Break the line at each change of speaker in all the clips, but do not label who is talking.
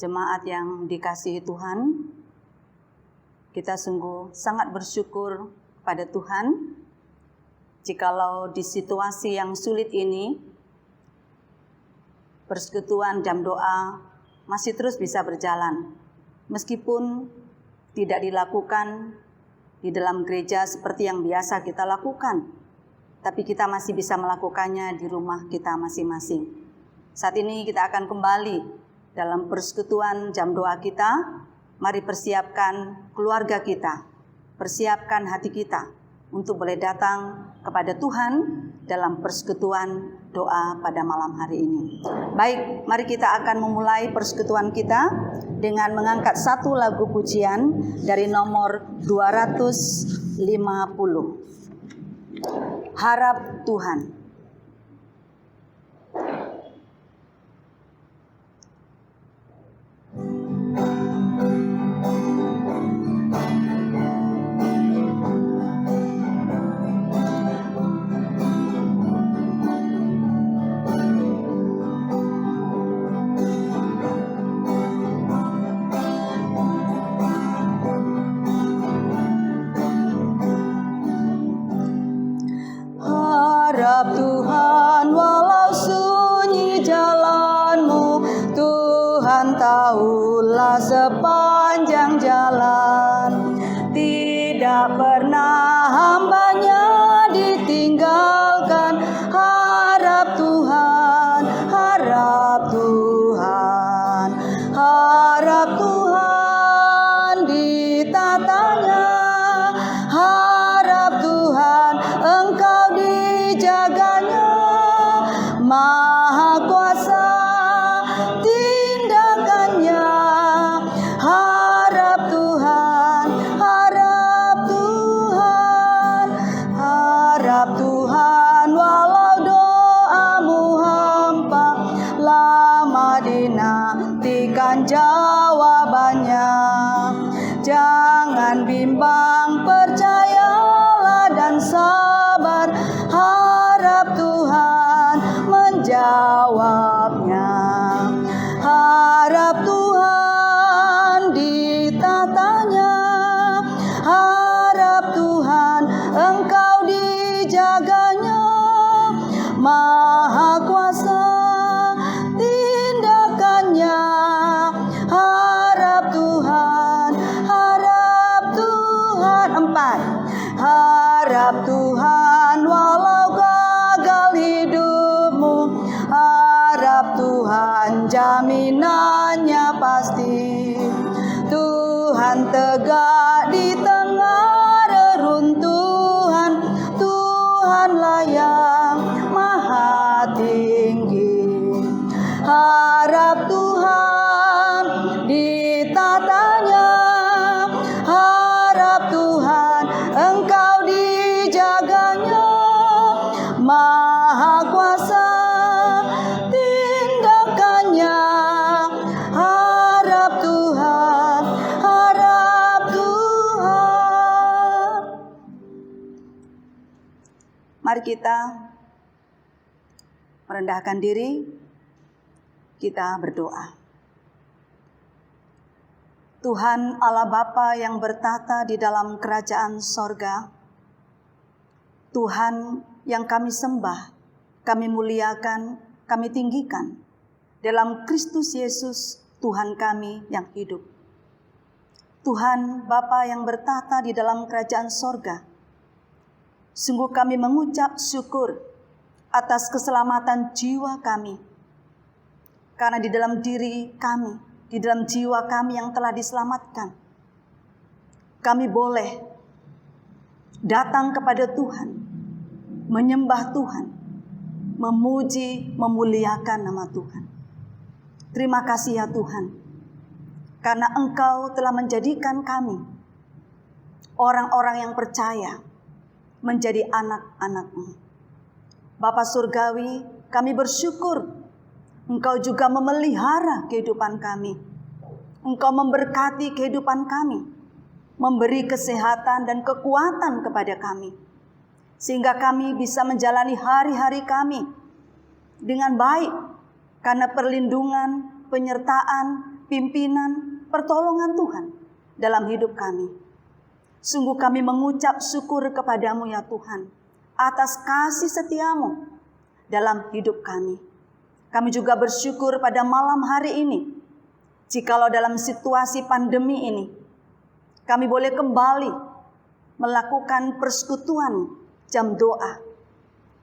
Jemaat yang dikasihi Tuhan, kita sungguh sangat bersyukur pada Tuhan jikalau di situasi yang sulit ini persekutuan jam doa masih terus bisa berjalan, meskipun tidak dilakukan di dalam gereja seperti yang biasa kita lakukan, tapi kita masih bisa melakukannya di rumah kita masing-masing. Saat ini kita akan kembali dalam persekutuan jam doa kita. Mari persiapkan keluarga kita, persiapkan hati kita untuk boleh datang kepada Tuhan dalam persekutuan doa pada malam hari ini. Baik, mari kita akan memulai persekutuan kita dengan mengangkat satu lagu pujian dari nomor 250. Harap Tuhan. Harap Tuhan, walau sunyi jalanmu, Tuhan tahulah sepanjang jalan. Tidak pernah hambanya ditinggalkan. Harap Tuhan, harap Tuhan, harap Tuhan ditatanya. Harap Tuhan, Engkau dijaganya. Maha kuasa tindakannya. Harap Tuhan, harap Tuhan, harap Tuhan, walau doamu hampa, lama dinantikan jawabannya. Jangan bimbang, percayalah dan sabar. Harap Tuhan menjawabnya. Harap Tuhan ditatanya. Harap Tuhan, Engkau dijaganya. Maha kuasa tindakannya. Harap Tuhan, harap Tuhan. 4. Harap Tuhan, walau gagal hidupmu. Harap Tuhan, jaminannya pasti. Tuhan tegak di tengah reruntuhan. Tuhanlah yang maha tinggi. Harap Tuhan ditatanya. Harap Tuhan, Engkau dijaganya. Maha kuasa tindakannya. Harap Tuhan, harap Tuhan. Mari kita merendahkan diri, kita berdoa. Tuhan Allah Bapa yang bertata di dalam kerajaan sorga, Tuhan yang kami sembah, kami muliakan, kami tinggikan dalam Kristus Yesus Tuhan kami yang hidup. Tuhan Bapa yang bertata di dalam kerajaan sorga, sungguh kami mengucap syukur atas keselamatan jiwa kami, karena di dalam diri kami, di dalam jiwa kami yang telah diselamatkan, kami boleh datang kepada Tuhan, menyembah Tuhan, memuji, memuliakan nama Tuhan. Terima kasih ya Tuhan, karena Engkau telah menjadikan kami orang-orang yang percaya menjadi anak-anak-Mu. Bapa Surgawi, kami bersyukur Engkau juga memelihara kehidupan kami. Engkau memberkati kehidupan kami, memberi kesehatan dan kekuatan kepada kami, sehingga kami bisa menjalani hari-hari kami dengan baik, karena perlindungan, penyertaan, pimpinan, pertolongan Tuhan dalam hidup kami. Sungguh kami mengucap syukur kepadamu ya Tuhan, atas kasih setiamu dalam hidup kami. Kami juga bersyukur pada malam hari ini, jikalau dalam situasi pandemi ini, kami boleh kembali melakukan persekutuan jam doa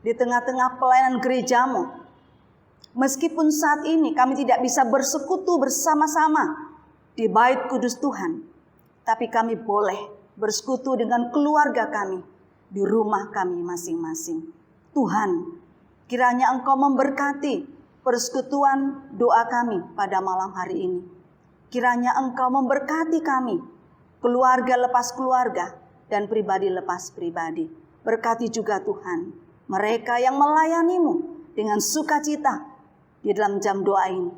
di tengah-tengah pelayanan gerejamu. Meskipun saat ini kami tidak bisa bersekutu bersama-sama di bait kudus Tuhan, tapi kami boleh bersekutu dengan keluarga kami di rumah kami masing-masing. Tuhan, kiranya Engkau memberkati persekutuan doa kami pada malam hari ini. Kiranya Engkau memberkati kami, keluarga lepas keluarga dan pribadi lepas pribadi. Berkati juga Tuhan mereka yang melayanimu dengan sukacita di dalam jam doa ini,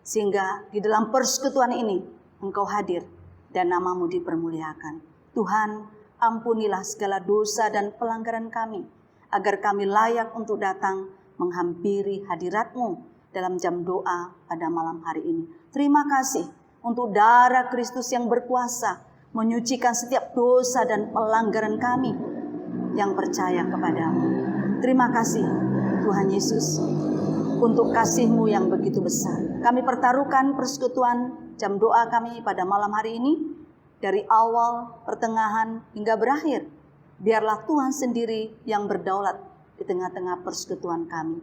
sehingga di dalam persekutuan ini Engkau hadir dan namamu dipermuliakan. Tuhan, ampunilah segala dosa dan pelanggaran kami, agar kami layak untuk datang menghampiri hadirat-Mu dalam jam doa pada malam hari ini. Terima kasih untuk darah Kristus yang berkuasa menyucikan setiap dosa dan pelanggaran kami yang percaya kepadamu. Terima kasih Tuhan Yesus untuk kasih-Mu yang begitu besar. Kami pertaruhkan persekutuan jam doa kami pada malam hari ini, dari awal, pertengahan, hingga berakhir. Biarlah Tuhan sendiri yang berdaulat di tengah-tengah persekutuan kami.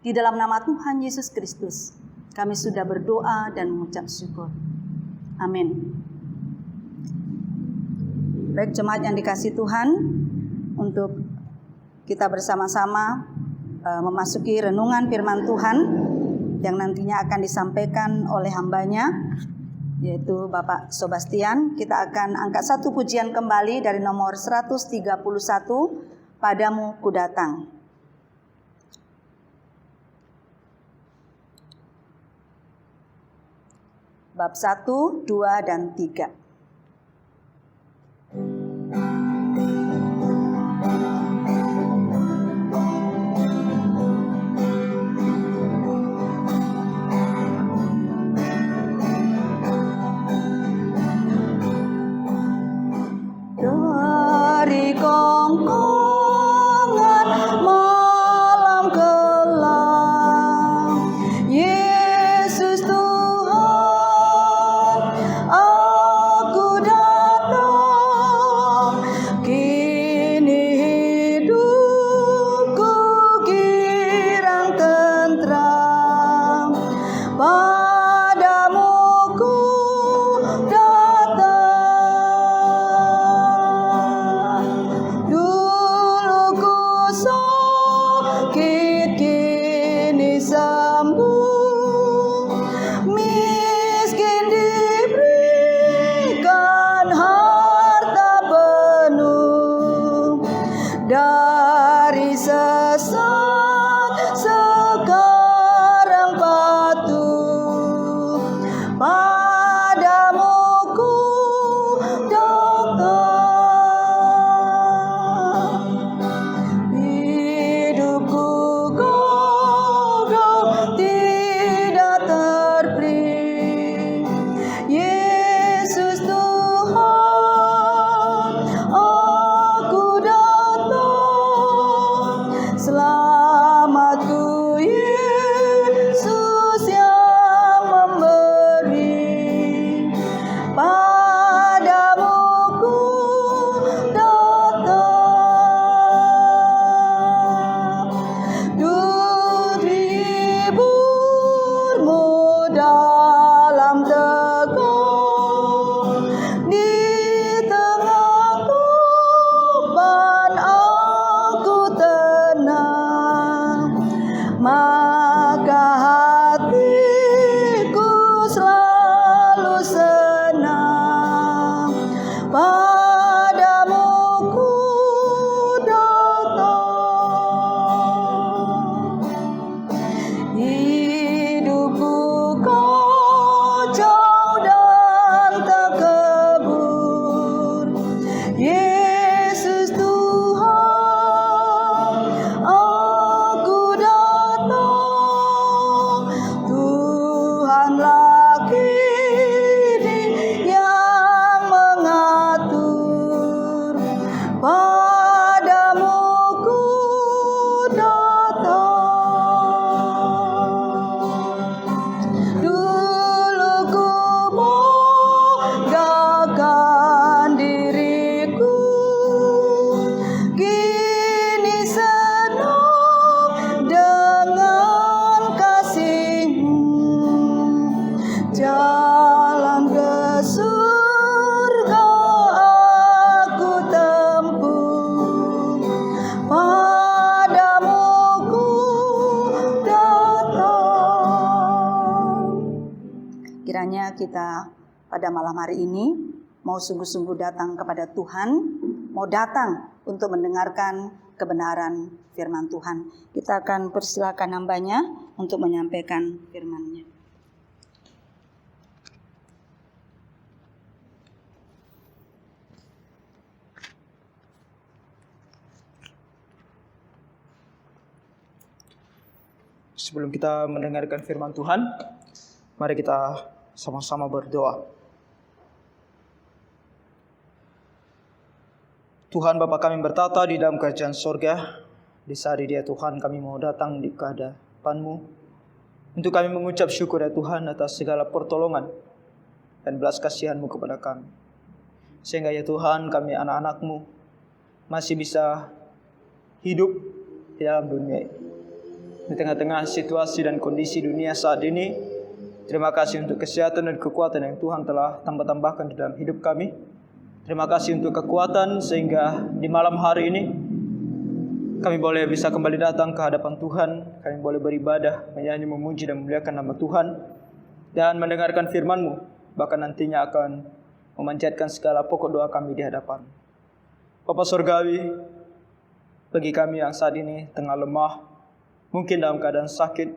Di dalam nama Tuhan Yesus Kristus, kami sudah berdoa dan mengucap syukur. Amin. Baik jemaat yang dikasihi Tuhan, untuk kita bersama-sama memasuki renungan firman Tuhan yang nantinya akan disampaikan oleh hambanya, yaitu Bapak Sobastian. Kita akan angkat satu pujian kembali dari nomor 131, Padamu Ku Datang. Bab 1, 2, dan 3. Dari kongkongan malam kelam, Yesus Tuhan kita pada malam hari ini mau sungguh-sungguh datang kepada Tuhan, mau datang untuk mendengarkan kebenaran firman Tuhan. Kita akan persilakan hambanya untuk menyampaikan firman-Nya.
Sebelum kita mendengarkan firman Tuhan, mari kita sama-sama berdoa. Tuhan Bapa kami bertata di dalam kerajaan sorga. Di saat ini ya Tuhan kami mau datang di hadapan-Mu untuk kami mengucap syukur ya Tuhan atas segala pertolongan dan belas kasihan-Mu kepada kami. Sehingga ya Tuhan kami anak-anak-Mu masih bisa hidup di dalam dunia ini. Di tengah-tengah situasi dan kondisi dunia saat ini, terima kasih untuk kesehatan dan kekuatan yang Tuhan telah tambah-tambahkan di dalam hidup kami. Terima kasih untuk kekuatan sehingga di malam hari ini kami boleh bisa kembali datang ke hadapan Tuhan. Kami boleh beribadah, menyanyi, memuji dan memuliakan nama Tuhan, dan mendengarkan firman-Mu. Bahkan nantinya akan memanjatkan segala pokok doa kami di hadapan Bapa Surgawi. Bagi kami yang saat ini tengah lemah, mungkin dalam keadaan sakit,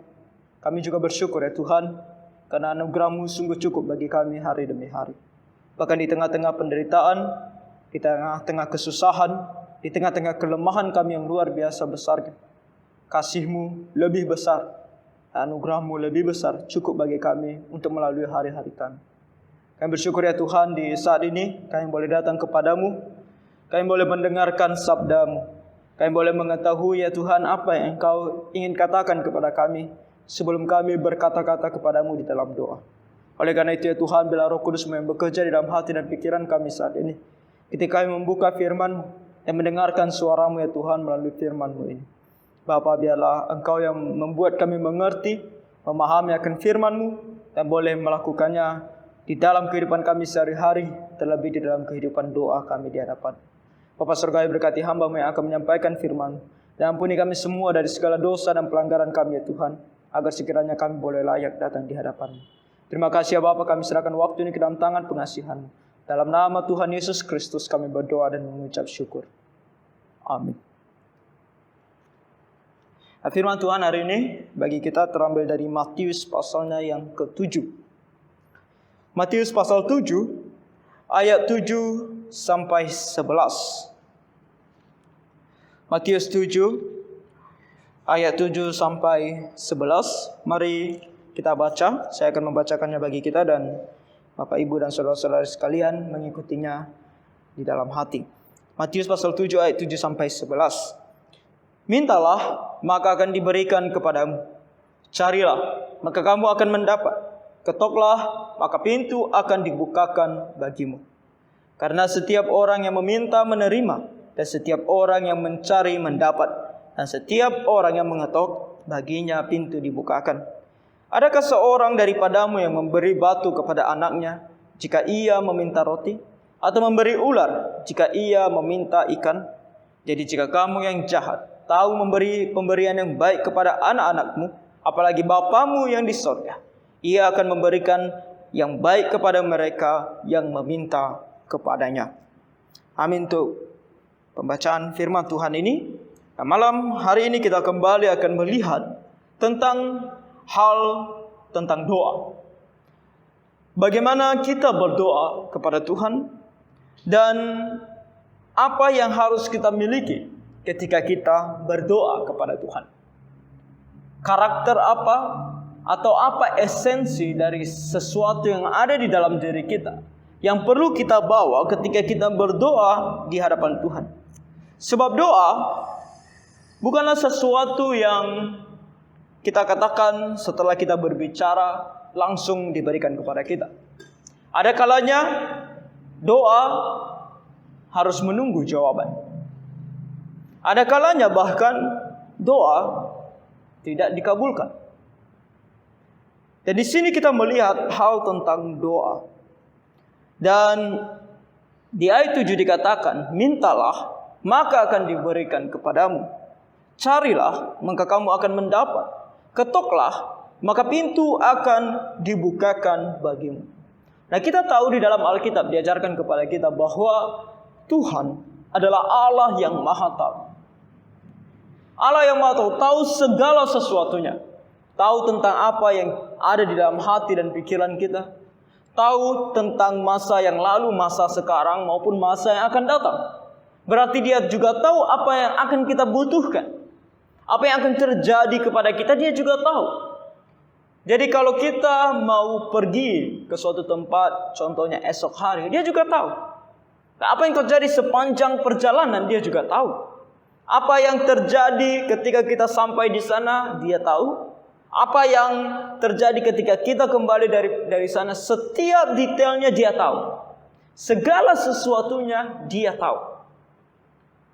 kami juga bersyukur ya Tuhan, karena anugerah-Mu sungguh cukup bagi kami hari demi hari. Bahkan di tengah-tengah penderitaan, di tengah-tengah kesusahan, di tengah-tengah kelemahan kami yang luar biasa besar, kasih-Mu lebih besar, anugerah-Mu lebih besar, cukup bagi kami untuk melalui hari-hari kami. Kami bersyukur ya Tuhan, di saat ini kami boleh datang kepadamu, kami boleh mendengarkan sabda-Mu. Kami boleh mengetahui ya Tuhan apa yang Engkau ingin katakan kepada kami sebelum kami berkata-kata kepadamu di dalam doa. Oleh karena itu ya Tuhan, biarlah Roh Kudus-Mu yang bekerja di dalam hati dan pikiran kami saat ini. Ketika kami membuka firman-Mu dan mendengarkan suara-Mu ya Tuhan melalui firman-Mu ini. Bapa, biarlah Engkau yang membuat kami mengerti, memahami akan firman-Mu dan boleh melakukannya di dalam kehidupan kami sehari-hari, terlebih di dalam kehidupan doa kami di hadapan. Bapa Surgawi, berkati hamba-Mu yang akan menyampaikan firman, dan ampuni kami semua dari segala dosa dan pelanggaran kami ya Tuhan, agar sekiranya kami boleh layak datang di hadapan-Mu. Terima kasih ya Bapa, kami serahkan waktu ini ke dalam tangan pengasihan-Mu. Dalam nama Tuhan Yesus Kristus kami berdoa dan mengucap syukur. Amin. Firman Tuhan hari ini bagi kita terambil dari Matius pasalnya yang ke-7. Matius pasal 7 ayat 7 sampai 11. Matius 7 ayat 7 sampai 11. Mari kita baca. Saya akan membacakannya bagi kita dan Bapak Ibu dan saudara-saudara sekalian mengikutinya di dalam hati. Matius pasal 7 ayat 7 sampai 11. Mintalah, maka akan diberikan kepadamu. Carilah, maka kamu akan mendapat. Ketoklah, maka pintu akan dibukakan bagimu. Karena setiap orang yang meminta menerima, dan setiap orang yang mencari mendapat, dan setiap orang yang mengetok, baginya pintu dibukakan. Adakah seorang daripadamu yang memberi batu kepada anaknya jika ia meminta roti? Atau memberi ular jika ia meminta ikan? Jadi jika kamu yang jahat tahu memberi pemberian yang baik kepada anak-anakmu, apalagi Bapamu yang di sorga, Ia akan memberikan yang baik kepada mereka yang meminta kepadanya. Amin. Untuk pembacaan firman Tuhan ini, malam hari ini kita kembali akan melihat tentang tentang doa. Bagaimana kita berdoa kepada Tuhan dan apa yang harus kita miliki ketika kita berdoa kepada Tuhan. Karakter apa atau apa esensi dari sesuatu yang ada di dalam diri kita yang perlu kita bawa ketika kita berdoa di hadapan Tuhan. Sebab doa bukanlah sesuatu yang kita katakan setelah kita berbicara langsung diberikan kepada kita. Ada kalanya doa harus menunggu jawaban. Ada kalanya bahkan doa tidak dikabulkan. Dan di sini kita melihat hal tentang doa. Dan di ayat 7 dikatakan, mintalah maka akan diberikan kepadamu. Carilah maka kamu akan mendapat. Ketoklah maka pintu akan dibukakan bagimu. Nah, kita tahu di dalam Alkitab diajarkan kepada kita bahwa Tuhan adalah Allah yang Maha Tahu. Allah yang Maha Tahu, tahu segala sesuatunya. Tahu tentang apa yang ada di dalam hati dan pikiran kita. Tahu tentang masa yang lalu, masa sekarang, maupun masa yang akan datang. Berarti Dia juga tahu apa yang akan kita butuhkan. Apa yang akan terjadi kepada kita, Dia juga tahu. Jadi kalau kita mau pergi ke suatu tempat, contohnya esok hari, Dia juga tahu. Nah, apa yang terjadi sepanjang perjalanan, Dia juga tahu. Apa yang terjadi ketika kita sampai di sana, Dia tahu. Apa yang terjadi ketika kita kembali dari sana, setiap detailnya Dia tahu. Segala sesuatunya Dia tahu.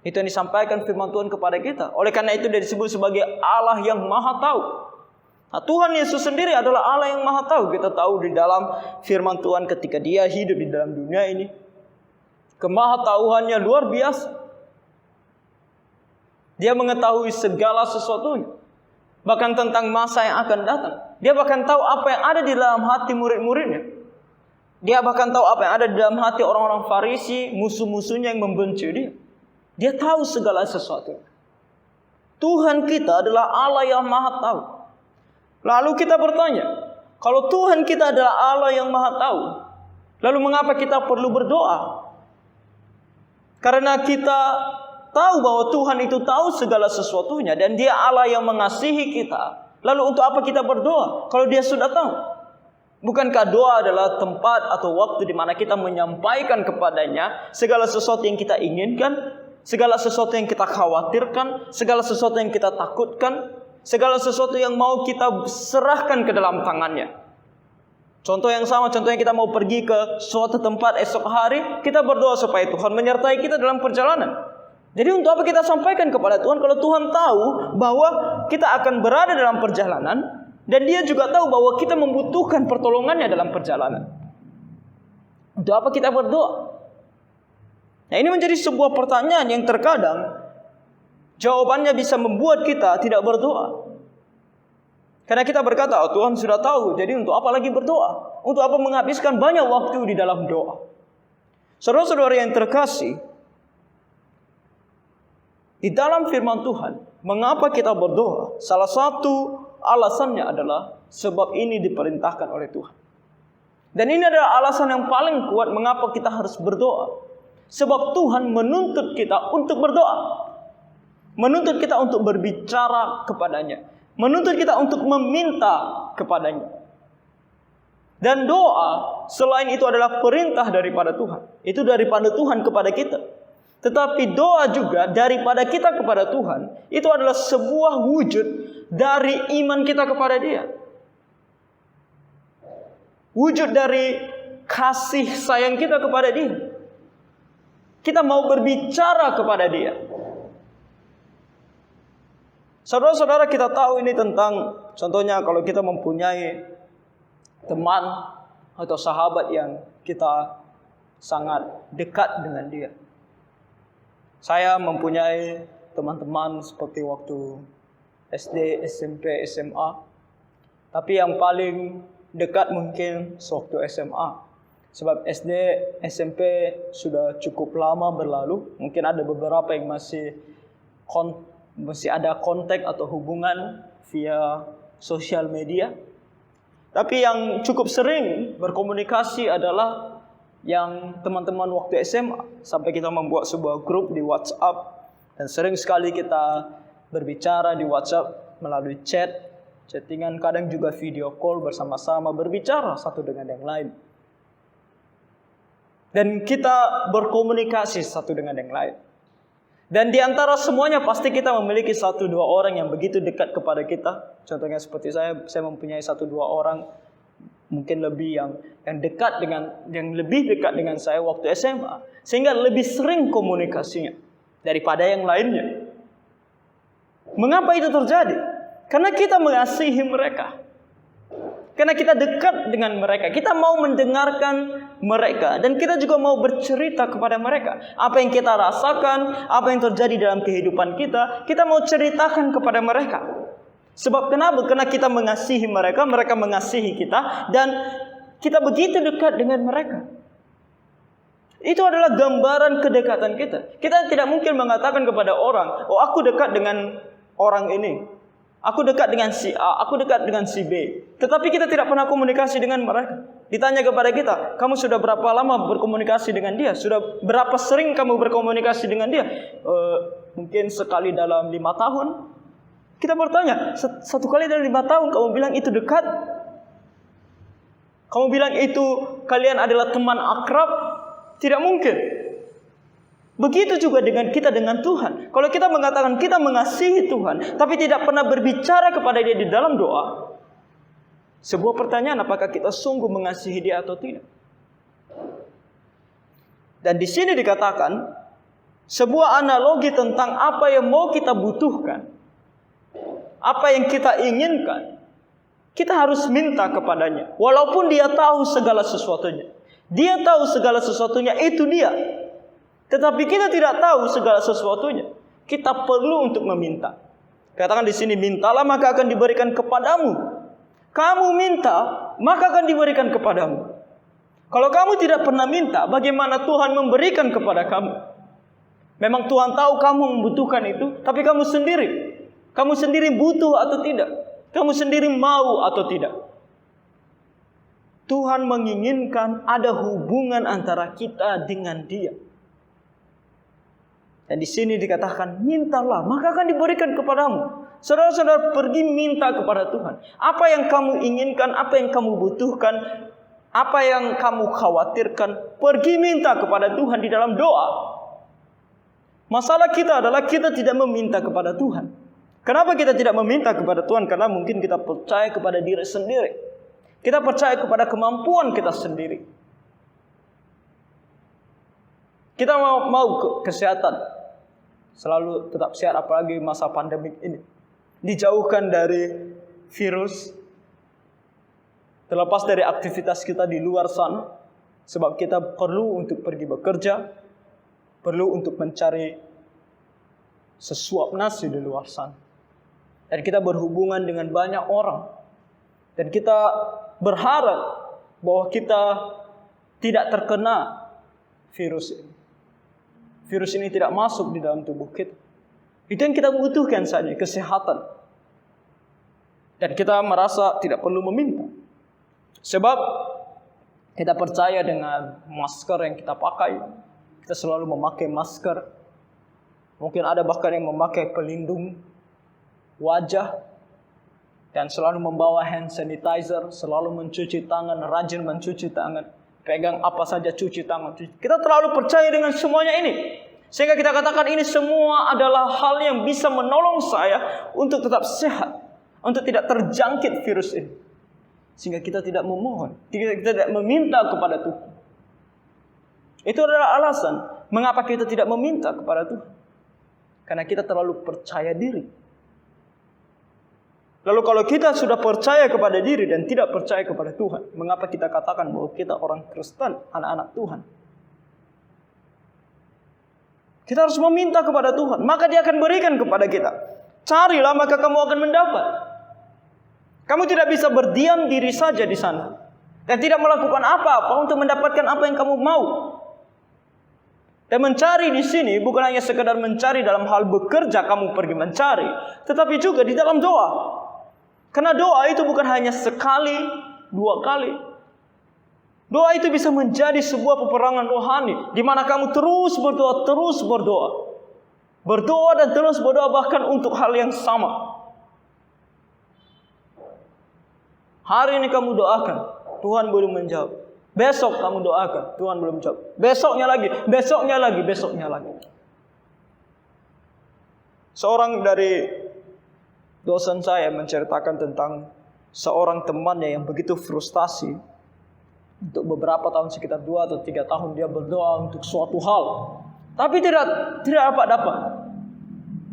Itu yang disampaikan firman Tuhan kepada kita. Oleh karena itu Dia disebut sebagai Allah yang Maha Tahu. Nah, Tuhan Yesus sendiri adalah Allah yang Maha Tahu. Kita tahu di dalam firman Tuhan ketika Dia hidup di dalam dunia ini, kemahatauannya luar biasa. Dia mengetahui segala sesuatunya, bahkan tentang masa yang akan datang. Dia bahkan tahu apa yang ada di dalam hati murid-muridnya. Dia bahkan tahu apa yang ada di dalam hati orang-orang Farisi, musuh-musuhnya yang membenci Dia. Dia tahu segala sesuatu. Tuhan kita adalah Allah yang Maha Tahu. Lalu kita bertanya, kalau Tuhan kita adalah Allah yang Maha Tahu, lalu mengapa kita perlu berdoa? Karena kita tahu bahwa Tuhan itu tahu segala sesuatunya dan Dia Allah yang mengasihi kita. Lalu untuk apa kita berdoa kalau Dia sudah tahu? Bukankah doa adalah tempat atau waktu di mana kita menyampaikan kepadanya segala sesuatu yang kita inginkan, segala sesuatu yang kita khawatirkan, segala sesuatu yang kita takutkan, segala sesuatu yang mau kita serahkan ke dalam tangannya. Contoh yang sama, contohnya kita mau pergi ke suatu tempat esok hari, kita berdoa supaya Tuhan menyertai kita dalam perjalanan. Jadi untuk apa kita sampaikan kepada Tuhan kalau Tuhan tahu bahwa kita akan berada dalam perjalanan dan Dia juga tahu bahwa kita membutuhkan pertolongannya dalam perjalanan. Untuk apa kita berdoa? Nah, ini menjadi sebuah pertanyaan yang terkadang jawabannya bisa membuat kita tidak berdoa. Karena kita berkata, oh, Tuhan sudah tahu, jadi untuk apa lagi berdoa? Untuk apa menghabiskan banyak waktu di dalam doa? Saudara-saudara yang terkasih, di dalam firman Tuhan, mengapa kita berdoa? Salah satu alasannya adalah sebab ini diperintahkan oleh Tuhan. Dan ini adalah alasan yang paling kuat mengapa kita harus berdoa. Sebab Tuhan menuntut kita untuk berdoa. Menuntut kita untuk berbicara kepadanya. Menuntut kita untuk meminta kepadanya. Dan doa selain itu adalah perintah daripada Tuhan. Itu daripada Tuhan kepada kita. Tetapi doa juga daripada kita kepada Tuhan, itu adalah sebuah wujud dari iman kita kepada Dia. Wujud dari kasih sayang kita kepada Dia. Kita mau berbicara kepada Dia. Saudara-saudara, kita tahu ini tentang, contohnya kalau kita mempunyai teman atau sahabat yang kita sangat dekat dengan dia. Saya mempunyai teman-teman seperti waktu SD, SMP, SMA. Tapi yang paling dekat mungkin sewaktu SMA. Sebab SD, SMP sudah cukup lama berlalu. Mungkin ada beberapa yang masih ada kontak atau hubungan via sosial media. Tapi yang cukup sering berkomunikasi adalah yang teman-teman waktu SMA. Sampai kita membuat sebuah grup di WhatsApp. Dan sering sekali kita berbicara di WhatsApp melalui chattingan, kadang juga video call bersama-sama, berbicara satu dengan yang lain. Dan kita berkomunikasi satu dengan yang lain. Dan di antara semuanya pasti kita memiliki 1-2 orang yang begitu dekat kepada kita. Contohnya seperti saya mempunyai 1-2 orang mungkin lebih yang lebih dekat dengan saya waktu SMA, sehingga lebih sering komunikasinya daripada yang lainnya. Mengapa itu terjadi? Karena kita mengasihi mereka. Karena kita dekat dengan mereka, kita mau mendengarkan mereka, dan kita juga mau bercerita kepada mereka. Apa yang kita rasakan, apa yang terjadi dalam kehidupan kita mau ceritakan kepada mereka. Sebab kenapa? Karena kita mengasihi mereka, mereka mengasihi kita, dan kita begitu dekat dengan mereka. Itu adalah gambaran kedekatan kita. Kita tidak mungkin mengatakan kepada orang, oh aku dekat dengan orang ini, aku dekat dengan si A, aku dekat dengan si B. Tetapi kita tidak pernah komunikasi dengan mereka. Ditanya kepada kita, kamu sudah berapa lama berkomunikasi dengan dia? Sudah berapa sering kamu berkomunikasi dengan dia? Mungkin sekali dalam 5 tahun. Kita bertanya, satu kali dalam 5 tahun kamu bilang itu dekat? Kamu bilang itu kalian adalah teman akrab? Tidak mungkin. Begitu juga dengan kita dengan Tuhan. Kalau kita mengatakan kita mengasihi Tuhan, tapi tidak pernah berbicara kepada Dia di dalam doa, sebuah pertanyaan, apakah kita sungguh mengasihi Dia atau tidak? Dan di sini dikatakan sebuah analogi tentang apa yang mau kita butuhkan, apa yang kita inginkan, kita harus minta kepadanya, walaupun Dia tahu segala sesuatunya. Dia tahu segala sesuatunya, itu Dia. Tetapi kita tidak tahu segala sesuatunya. Kita perlu untuk meminta. Katakan di sini, mintalah maka akan diberikan kepadamu. Kamu minta, maka akan diberikan kepadamu. Kalau kamu tidak pernah minta, bagaimana Tuhan memberikan kepada kamu? Memang Tuhan tahu kamu membutuhkan itu, tapi kamu sendiri butuh atau tidak? Kamu sendiri mau atau tidak? Tuhan menginginkan ada hubungan antara kita dengan Dia. Dan di sini dikatakan, mintalah, maka akan diberikan kepadamu. Saudara-saudara, pergi minta kepada Tuhan. Apa yang kamu inginkan, apa yang kamu butuhkan, apa yang kamu khawatirkan, pergi minta kepada Tuhan di dalam doa. Masalah kita adalah kita tidak meminta kepada Tuhan. Kenapa kita tidak meminta kepada Tuhan? Karena mungkin kita percaya kepada diri sendiri. Kita percaya kepada kemampuan kita sendiri. Kita mau kesehatan, selalu tetap sehat, apalagi masa pandemik ini. Dijauhkan dari virus, terlepas dari aktivitas kita di luar sana. Sebab kita perlu untuk pergi bekerja, perlu untuk mencari sesuap nasi di luar sana. Dan kita berhubungan dengan banyak orang. Dan kita berharap bahwa kita tidak terkena virus ini. Virus ini tidak masuk di dalam tubuh kita. Itu yang kita butuhkan saja, kesehatan. Dan kita merasa tidak perlu meminta. Sebab kita percaya dengan masker yang kita pakai. Kita selalu memakai masker. Mungkin ada bahkan yang memakai pelindung wajah. Dan selalu membawa hand sanitizer, selalu mencuci tangan, rajin mencuci tangan, pegang apa saja cuci tangan. Kita terlalu percaya dengan semuanya ini. Sehingga kita katakan ini semua adalah hal yang bisa menolong saya untuk tetap sehat, untuk tidak terjangkit virus ini. Sehingga kita tidak memohon, kita tidak meminta kepada Tuhan. Itu adalah alasan mengapa kita tidak meminta kepada Tuhan. Karena kita terlalu percaya diri. Lalu kalau kita sudah percaya kepada diri dan tidak percaya kepada Tuhan, mengapa kita katakan bahwa kita orang Kristen, anak-anak Tuhan? Kita harus meminta kepada Tuhan, maka Dia akan berikan kepada kita. Carilah, maka kamu akan mendapat. Kamu tidak bisa berdiam diri saja di sana dan tidak melakukan apa-apa untuk mendapatkan apa yang kamu mau. Dan mencari di sini bukan hanya sekedar mencari dalam hal bekerja kamu pergi mencari, tetapi juga di dalam doa. Karena doa itu bukan hanya sekali, 2 kali. Doa itu bisa menjadi sebuah peperangan rohani, di mana kamu terus berdoa. Berdoa dan terus berdoa bahkan untuk hal yang sama. Hari ini kamu doakan, Tuhan belum menjawab. Besok kamu doakan, Tuhan belum menjawab. Besoknya lagi. Seorang dari dosen saya menceritakan tentang seorang temannya yang begitu frustasi. Untuk beberapa tahun, sekitar 2 atau 3 tahun dia berdoa untuk suatu hal, tapi tidak dapat.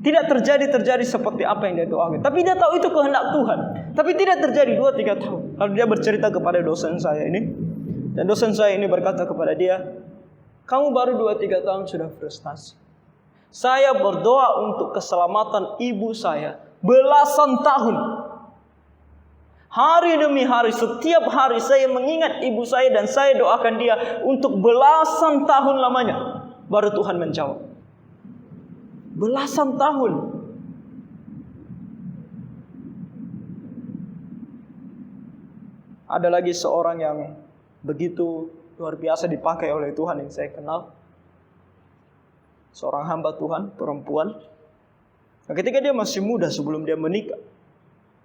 Tidak terjadi seperti apa yang dia doakan. Tapi dia tahu itu kehendak Tuhan. Tapi tidak terjadi 2-3 tahun. Lalu dia bercerita kepada dosen saya ini. Dan dosen saya ini berkata kepada dia, kamu baru 2-3 tahun sudah frustasi. Saya berdoa untuk keselamatan ibu saya belasan tahun. Hari demi hari, setiap hari saya mengingat ibu saya dan saya doakan dia untuk belasan tahun lamanya. Baru Tuhan menjawab. Belasan tahun. Ada lagi seorang yang begitu luar biasa dipakai oleh Tuhan yang saya kenal. Seorang hamba Tuhan, perempuan. Nah, ketika dia masih muda sebelum dia menikah,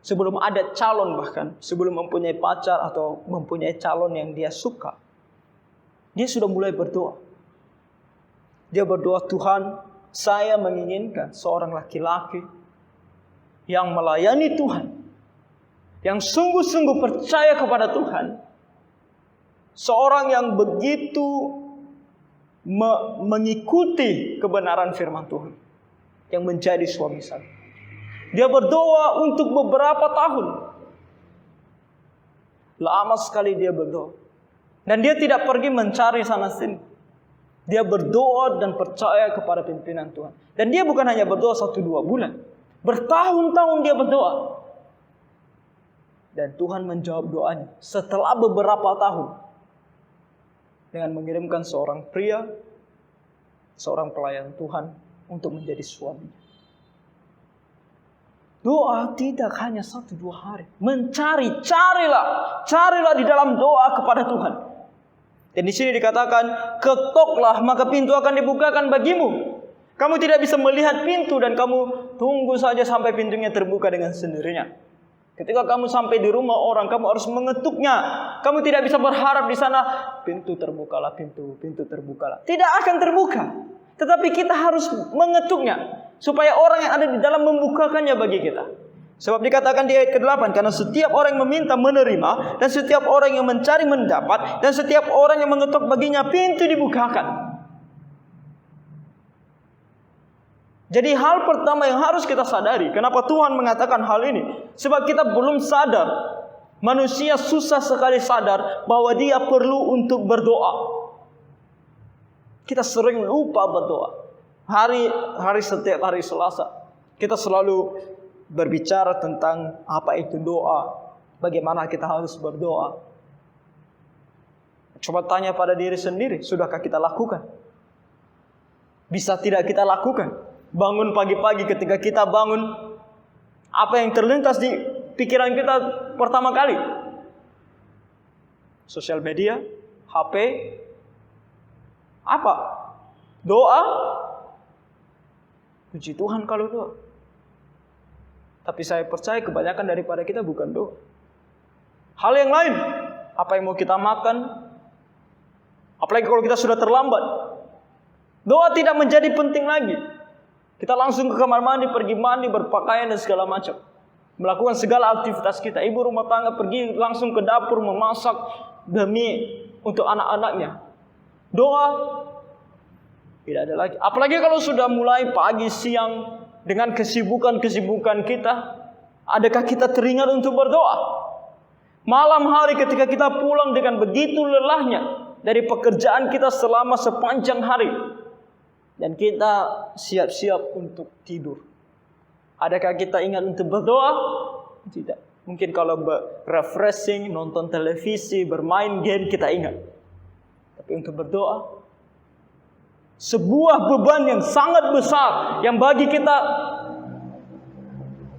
sebelum ada calon bahkan, sebelum mempunyai pacar atau mempunyai calon yang dia suka, dia sudah mulai berdoa. Dia berdoa, Tuhan, saya menginginkan seorang laki-laki yang melayani Tuhan, yang sungguh-sungguh percaya kepada Tuhan, seorang yang begitu mengikuti kebenaran firman Tuhan, yang menjadi suami saya. Dia berdoa untuk beberapa tahun. Lama sekali dia berdoa. Dan dia tidak pergi mencari sana sini. Dia berdoa dan percaya kepada pimpinan Tuhan. Dan dia bukan hanya berdoa 1-2 bulan. Bertahun-tahun dia berdoa. Dan Tuhan menjawab doanya setelah beberapa tahun. Dengan mengirimkan seorang pria, seorang pelayan Tuhan untuk menjadi suaminya. Doa tidak hanya 1-2 hari. Carilah di dalam doa kepada Tuhan. Dan di sini dikatakan, ketoklah maka pintu akan dibukakan bagimu. Kamu tidak bisa melihat pintu dan kamu tunggu saja sampai pintunya terbuka dengan sendirinya. Ketika kamu sampai di rumah orang, kamu harus mengetuknya. Kamu tidak bisa berharap di sana, pintu terbukalah, pintu terbukalah. Tidak akan terbuka. Tetapi kita harus mengetuknya. Supaya orang yang ada di dalam membukakannya bagi kita. Sebab dikatakan di ayat ke-8, karena setiap orang yang meminta menerima, dan setiap orang yang mencari mendapat, dan setiap orang yang mengetuk baginya pintu dibukakan. Jadi hal pertama yang harus kita sadari, kenapa Tuhan mengatakan hal ini? Sebab kita belum sadar. Manusia susah sekali sadar bahwa dia perlu untuk berdoa. Kita sering lupa berdoa. Setiap hari Selasa kita selalu berbicara tentang apa itu doa, bagaimana kita harus berdoa. Coba tanya pada diri sendiri, sudahkah kita lakukan? Bisa tidak kita lakukan? Bangun pagi-pagi, ketika kita bangun, apa yang terlintas di pikiran kita pertama kali? Sosial media, HP, apa? Doa? Puji Tuhan kalau doa. Tapi saya percaya kebanyakan daripada kita bukan doa. Hal yang lain. Apa yang mau kita makan. Apalagi kalau kita sudah terlambat. Doa tidak menjadi penting lagi. Kita langsung ke kamar mandi, pergi mandi, berpakaian dan segala macam. Melakukan segala aktivitas kita. Ibu rumah tangga pergi langsung ke dapur memasak demi untuk anak-anaknya. Doa tidak ada lagi. Apalagi kalau sudah mulai pagi, siang, dengan kesibukan-kesibukan kita, adakah kita teringat untuk berdoa? Malam hari ketika kita pulang dengan begitu lelahnya dari pekerjaan kita selama sepanjang hari, dan kita siap-siap untuk tidur, adakah kita ingat untuk berdoa? Tidak. Mungkin kalau refreshing, nonton televisi, bermain game, kita ingat. Tapi untuk berdoa, sebuah beban yang sangat besar yang bagi kita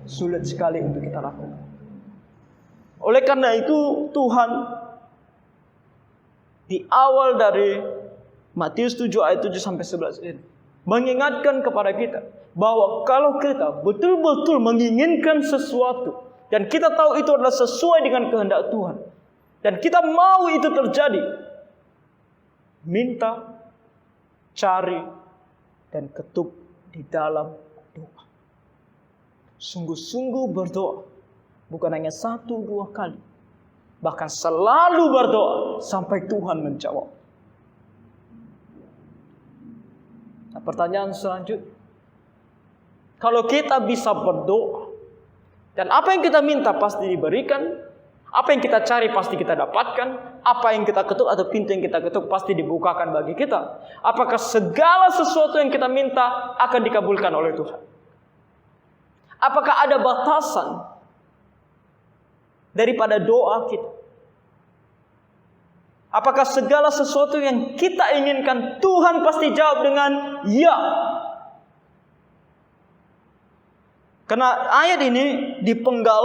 sulit sekali untuk kita lakukan. Oleh karena itu Tuhan di awal dari Matius 7 ayat 7 sampai 11 ini mengingatkan kepada kita bahwa kalau kita betul-betul menginginkan sesuatu dan kita tahu itu adalah sesuai dengan kehendak Tuhan dan kita mau itu terjadi, minta, cari, dan ketuk di dalam doa. Sungguh-sungguh berdoa. Bukan hanya 1-2 kali. Bahkan selalu berdoa sampai Tuhan menjawab. Nah, pertanyaan selanjutnya. Kalau kita bisa berdoa, dan apa yang kita minta pasti diberikan, apa yang kita cari pasti kita dapatkan. Apa yang kita ketuk atau pintu yang kita ketuk pasti dibukakan bagi kita. Apakah segala sesuatu yang kita minta akan dikabulkan oleh Tuhan? Apakah ada batasan daripada doa kita? Apakah segala sesuatu yang kita inginkan Tuhan pasti jawab dengan ya? Karena ayat ini dipenggal,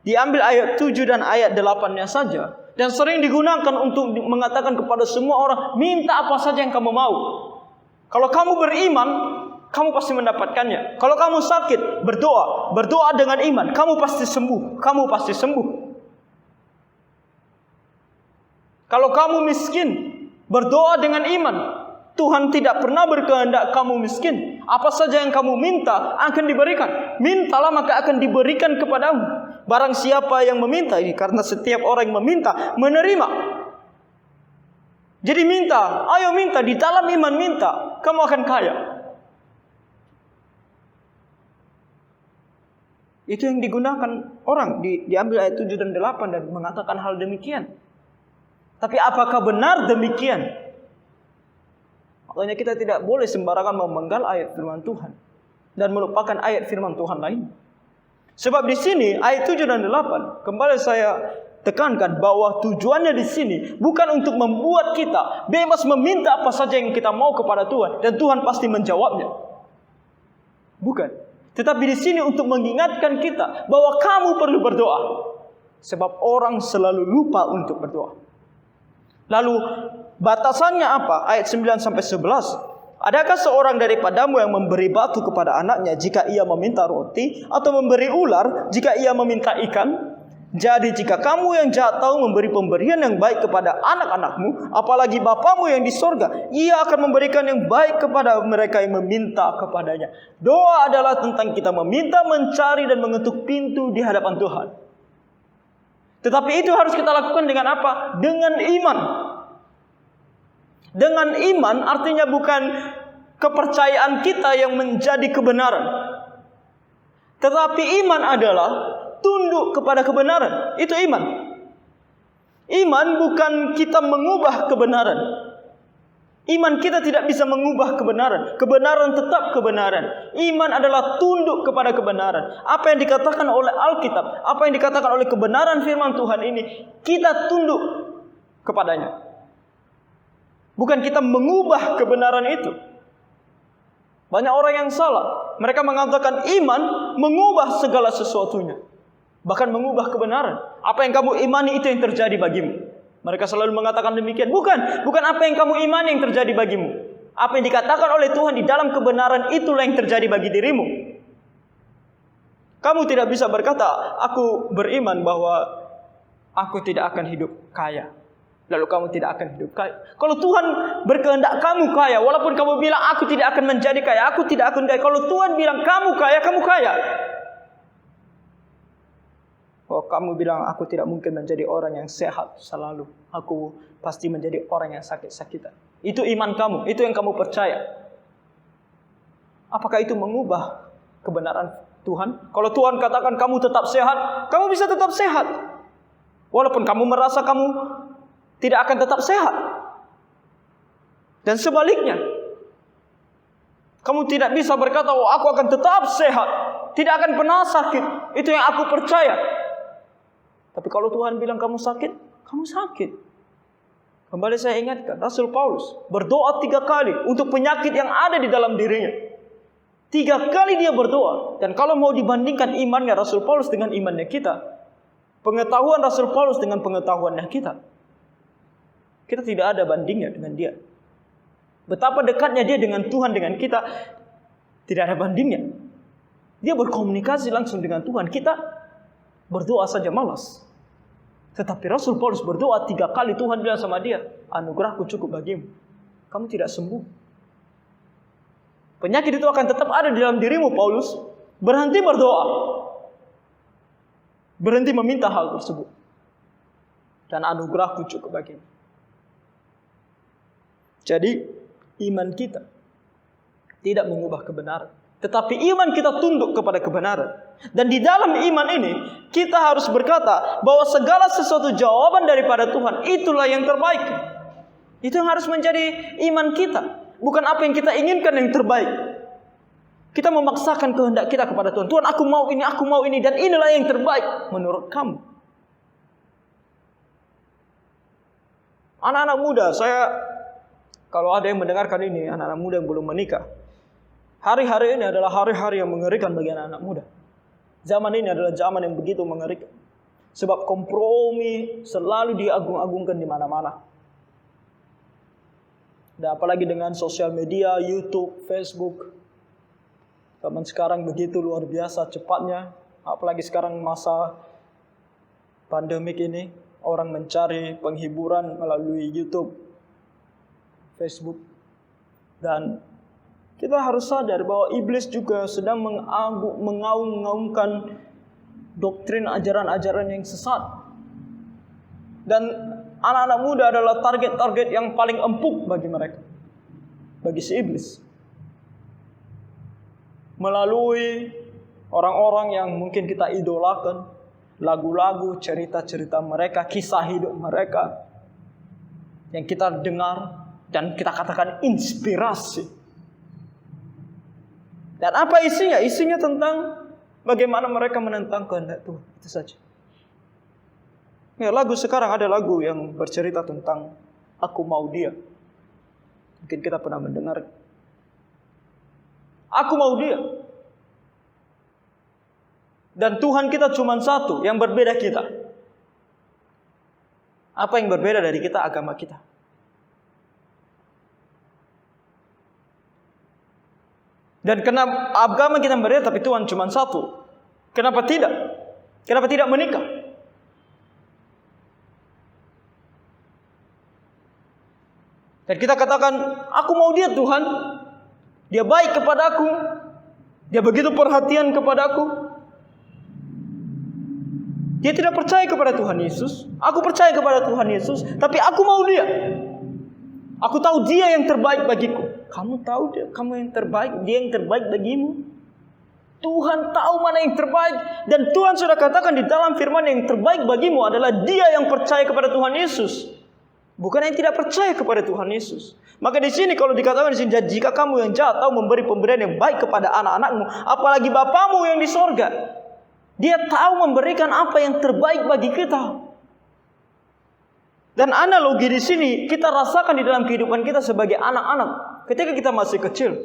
diambil ayat 7 dan ayat 8-nya saja, dan sering digunakan untuk mengatakan kepada semua orang, minta apa saja yang kamu mau. Kalau kamu beriman, kamu pasti mendapatkannya. Kalau kamu sakit, berdoa dengan iman, kamu pasti sembuh. Kamu pasti sembuh. Kalau kamu miskin, berdoa dengan iman, Tuhan tidak pernah berkehendak kamu miskin. Apa saja yang kamu minta akan diberikan. Mintalah maka akan diberikan kepadamu. Barang siapa yang meminta, ini karena setiap orang yang meminta menerima. Jadi minta, ayo minta, di dalam iman minta, kamu akan kaya. Itu yang digunakan orang, diambil ayat 7 dan 8 dan mengatakan hal demikian. Tapi apakah benar demikian? Makanya kita tidak boleh sembarangan memenggal ayat firman Tuhan dan melupakan ayat firman Tuhan lain. Sebab di sini ayat 7 dan 8 kembali saya tekankan bahwa tujuannya di sini bukan untuk membuat kita bebas meminta apa saja yang kita mau kepada Tuhan dan Tuhan pasti menjawabnya. Bukan. Tetapi di sini untuk mengingatkan kita bahwa kamu perlu berdoa. Sebab orang selalu lupa untuk berdoa. Lalu batasannya apa? Ayat 9 sampai 11. Adakah seorang daripadamu yang memberi batu kepada anaknya jika ia meminta roti, atau memberi ular jika ia meminta ikan? Jadi jika kamu yang jahat tahu memberi pemberian yang baik kepada anak-anakmu, apalagi Bapamu yang di sorga, ia akan memberikan yang baik kepada mereka yang meminta kepadanya. Doa adalah tentang kita meminta, mencari dan mengetuk pintu di hadapan Tuhan. Tetapi itu harus kita lakukan dengan apa? Dengan iman. Dengan iman artinya bukan kepercayaan kita yang menjadi kebenaran. Tetapi iman adalah tunduk kepada kebenaran. Itu iman. Iman bukan kita mengubah kebenaran. Iman kita tidak bisa mengubah kebenaran. Kebenaran tetap kebenaran. Iman adalah tunduk kepada kebenaran. Apa yang dikatakan oleh Alkitab, apa yang dikatakan oleh kebenaran firman Tuhan ini, kita tunduk kepadanya. Bukan kita mengubah kebenaran itu. Banyak orang yang salah. Mereka mengatakan iman mengubah segala sesuatunya. Bahkan mengubah kebenaran. Apa yang kamu imani itu yang terjadi bagimu. Mereka selalu mengatakan demikian. Bukan apa yang kamu imani yang terjadi bagimu. Apa yang dikatakan oleh Tuhan di dalam kebenaran itulah yang terjadi bagi dirimu. Kamu tidak bisa berkata, aku beriman bahwa aku tidak akan hidup kaya. Lalu kamu tidak akan hidup kaya. Kalau Tuhan berkehendak kamu kaya, walaupun kamu bilang aku tidak akan menjadi kaya, aku tidak akan kaya. Kalau Tuhan bilang kamu kaya, kamu kaya. Oh, kamu bilang aku tidak mungkin menjadi orang yang sehat selalu. Aku pasti menjadi orang yang sakit-sakitan. Itu iman kamu, itu yang kamu percaya. Apakah itu mengubah kebenaran Tuhan? Kalau Tuhan katakan kamu tetap sehat, kamu bisa tetap sehat. Walaupun kamu merasa kamu tidak akan tetap sehat. Dan sebaliknya, kamu tidak bisa berkata, oh aku akan tetap sehat, tidak akan pernah sakit. Itu yang aku percaya. Tapi kalau Tuhan bilang kamu sakit, kamu sakit. Kembali saya ingatkan, Rasul Paulus berdoa 3 kali untuk penyakit yang ada di dalam dirinya. 3 kali dia berdoa. Dan kalau mau dibandingkan imannya Rasul Paulus dengan imannya kita, pengetahuan Rasul Paulus dengan pengetahuannya kita tidak ada bandingnya dengan dia. Betapa dekatnya dia dengan Tuhan, dengan kita, tidak ada bandingnya. Dia berkomunikasi langsung dengan Tuhan. Kita berdoa saja malas. Tetapi Rasul Paulus berdoa 3 kali. Tuhan bilang sama dia, anugerahku cukup bagimu. Kamu tidak sembuh. Penyakit itu akan tetap ada di dalam dirimu, Paulus. Berhenti berdoa. Berhenti meminta hal tersebut. Dan anugerahku cukup bagimu. Jadi, iman kita tidak mengubah kebenaran. Tetapi iman kita tunduk kepada kebenaran. Dan di dalam iman ini, kita harus berkata bahwa segala sesuatu jawaban daripada Tuhan, itulah yang terbaik. Itu yang harus menjadi iman kita. Bukan apa yang kita inginkan yang terbaik. Kita memaksakan kehendak kita kepada Tuhan. Tuhan, aku mau ini, dan inilah yang terbaik menurut kamu. Anak-anak muda, kalau ada yang mendengarkan ini, anak-anak muda yang belum menikah, hari-hari ini adalah hari-hari yang mengerikan bagi anak-anak muda. Zaman ini adalah zaman yang begitu mengerikan. Sebab kompromi selalu diagung-agungkan di mana-mana. Dan apalagi dengan sosial media, YouTube, Facebook. Zaman sekarang begitu luar biasa cepatnya. Apalagi sekarang masa pandemik ini, orang mencari penghiburan melalui YouTube, Facebook. Dan kita harus sadar bahwa iblis juga sedang mengaung-ngaungkan doktrin ajaran-ajaran yang sesat. Dan anak-anak muda adalah target-target yang paling empuk bagi mereka, bagi si iblis. Melalui orang-orang yang mungkin kita idolakan, lagu-lagu, cerita-cerita mereka, kisah hidup mereka yang kita dengar dan kita katakan inspirasi. Dan apa isinya? Isinya tentang bagaimana mereka menentang kehendak Tuhan. Itu saja. Ya, lagu sekarang ada lagu yang bercerita tentang aku mau dia. Mungkin kita pernah mendengar. Aku mau dia. Dan Tuhan kita cuma satu, yang berbeda kita. Apa yang berbeda dari kita? Agama kita. Dan kenapa agama kita berbeda tapi Tuhan cuma satu? Kenapa tidak? Kenapa tidak menikah? Dan kita katakan, aku mau dia Tuhan. Dia baik kepada aku. Dia begitu perhatian kepada aku. Dia tidak percaya kepada Tuhan Yesus. Aku percaya kepada Tuhan Yesus. Tapi aku mau dia. Aku tahu dia yang terbaik bagiku. Kamu tahu dia, kamu yang terbaik. Dia yang terbaik bagimu. Tuhan tahu mana yang terbaik. Dan Tuhan sudah katakan di dalam firman, yang terbaik bagimu adalah dia yang percaya kepada Tuhan Yesus. Bukan yang tidak percaya kepada Tuhan Yesus. Maka di sini kalau dikatakan di sini, jika kamu yang jahat tahu memberi pemberian yang baik kepada anak-anakmu, apalagi Bapamu yang di sorga. Dia tahu memberikan apa yang terbaik bagi kita. Dan analogi di sini kita rasakan di dalam kehidupan kita sebagai anak-anak ketika kita masih kecil.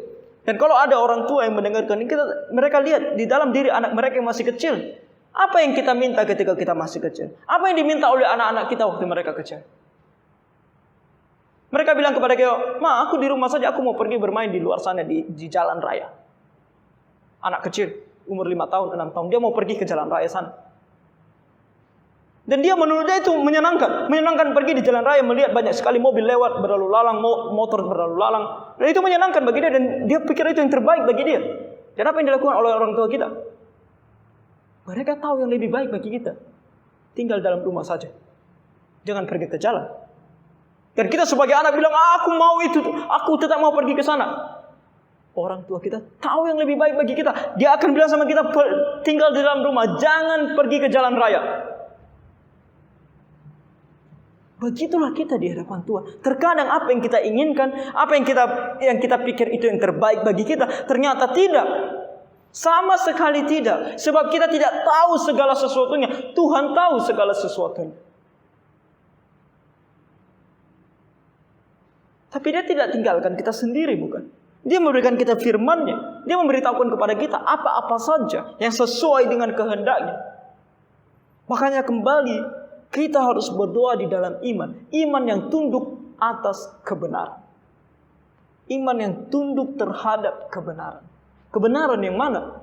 Dan kalau ada orang tua yang mendengarkan ini, mereka lihat di dalam diri anak mereka yang masih kecil. Apa yang kita minta ketika kita masih kecil? Apa yang diminta oleh anak-anak kita waktu mereka kecil? Mereka bilang kepada kita, "Ma, aku di rumah saja, aku mau pergi bermain di luar sana di jalan raya." Anak kecil umur 5 tahun, 6 tahun, dia mau pergi ke jalan raya sana. Dan dia menurut dia itu menyenangkan. Menyenangkan pergi di jalan raya, melihat banyak sekali mobil lewat, berlalu lalang, motor berlalu lalang. Dan itu menyenangkan bagi dia, dan dia pikir itu yang terbaik bagi dia. Dan apa yang dilakukan oleh orang tua kita? Mereka tahu yang lebih baik bagi kita. Tinggal dalam rumah saja. Jangan pergi ke jalan. Dan kita sebagai anak bilang, aku mau itu, aku tetap mau pergi ke sana. Orang tua kita tahu yang lebih baik bagi kita. Dia akan bilang sama kita, tinggal di dalam rumah, jangan pergi ke jalan raya. Begitulah kita di hadapan Tuhan. Terkadang apa yang kita inginkan, apa yang kita pikir itu yang terbaik bagi kita, ternyata tidak. Sama sekali tidak. Sebab kita tidak tahu segala sesuatunya. Tuhan tahu segala sesuatunya. Tapi dia tidak tinggalkan kita sendiri, bukan? Dia memberikan kita firman-Nya. Dia memberitahukan kepada kita apa-apa saja yang sesuai dengan kehendak-Nya. Makanya kembali, kita harus berdoa di dalam iman. Iman yang tunduk atas kebenaran. Iman yang tunduk terhadap kebenaran. Kebenaran yang mana?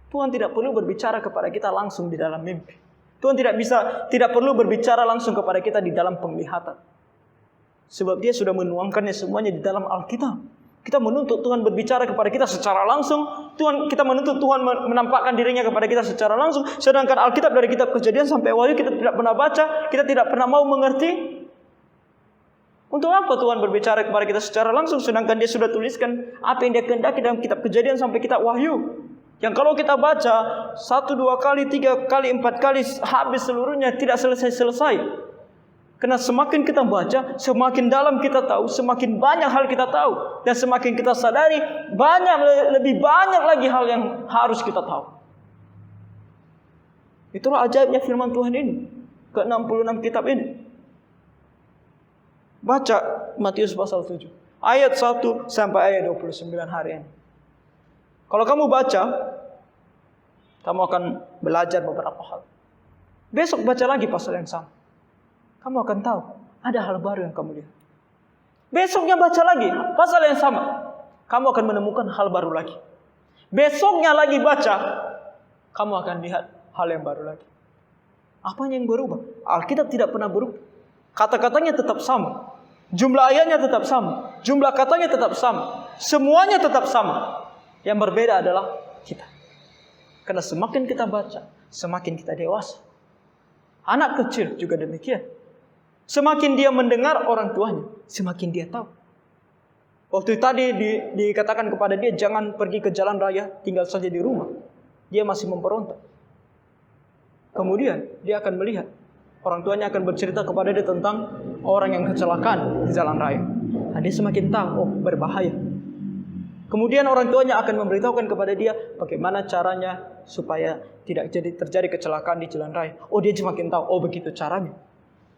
Tuhan tidak perlu berbicara kepada kita langsung di dalam mimpi. Tuhan tidak perlu berbicara langsung kepada kita di dalam penglihatan. Sebab dia sudah menuangkannya semuanya di dalam Alkitab. Kita menuntut Tuhan berbicara kepada kita secara langsung. Kita menuntut Tuhan menampakkan dirinya kepada kita secara langsung. Sedangkan Alkitab dari kitab Kejadian sampai Wahyu kita tidak pernah baca. Kita tidak pernah mau mengerti. Untuk apa Tuhan berbicara kepada kita secara langsung? Sedangkan dia sudah tuliskan apa yang dia kehendaki dalam kitab Kejadian sampai kitab Wahyu. Yang kalau kita baca 1, 2 kali, 3 kali, 4 kali habis seluruhnya, tidak selesai-selesai. Karena semakin kita baca, semakin dalam kita tahu, semakin banyak hal kita tahu. Dan semakin kita sadari, lebih banyak lagi hal yang harus kita tahu. Itulah ajaibnya firman Tuhan ini. Ke-66 kitab ini. Baca Matius pasal 7. Ayat 1 sampai ayat 29 hari ini. Kalau kamu baca, kamu akan belajar beberapa hal. Besok baca lagi pasal yang sama. Kamu akan tahu ada hal baru yang kamu lihat. Besoknya baca lagi pasal yang sama. Kamu akan menemukan hal baru lagi. Besoknya lagi baca, kamu akan lihat hal yang baru lagi. Apanya yang berubah? Alkitab tidak pernah berubah. Kata-katanya tetap sama. Jumlah ayatnya tetap sama. Jumlah katanya tetap sama. Semuanya tetap sama. Yang berbeda adalah kita. Karena semakin kita baca, semakin kita dewasa. Anak kecil juga demikian. Semakin dia mendengar orang tuanya, semakin dia tahu. Waktu tadi dikatakan kepada dia, jangan pergi ke jalan raya, tinggal saja di rumah. Dia masih memberontak. Kemudian dia akan melihat, orang tuanya akan bercerita kepada dia tentang orang yang kecelakaan di jalan raya. Nah, dia semakin tahu, oh berbahaya. Kemudian orang tuanya akan memberitahukan kepada dia bagaimana caranya supaya tidak terjadi kecelakaan di jalan raya. Oh, dia semakin tahu, oh begitu caranya.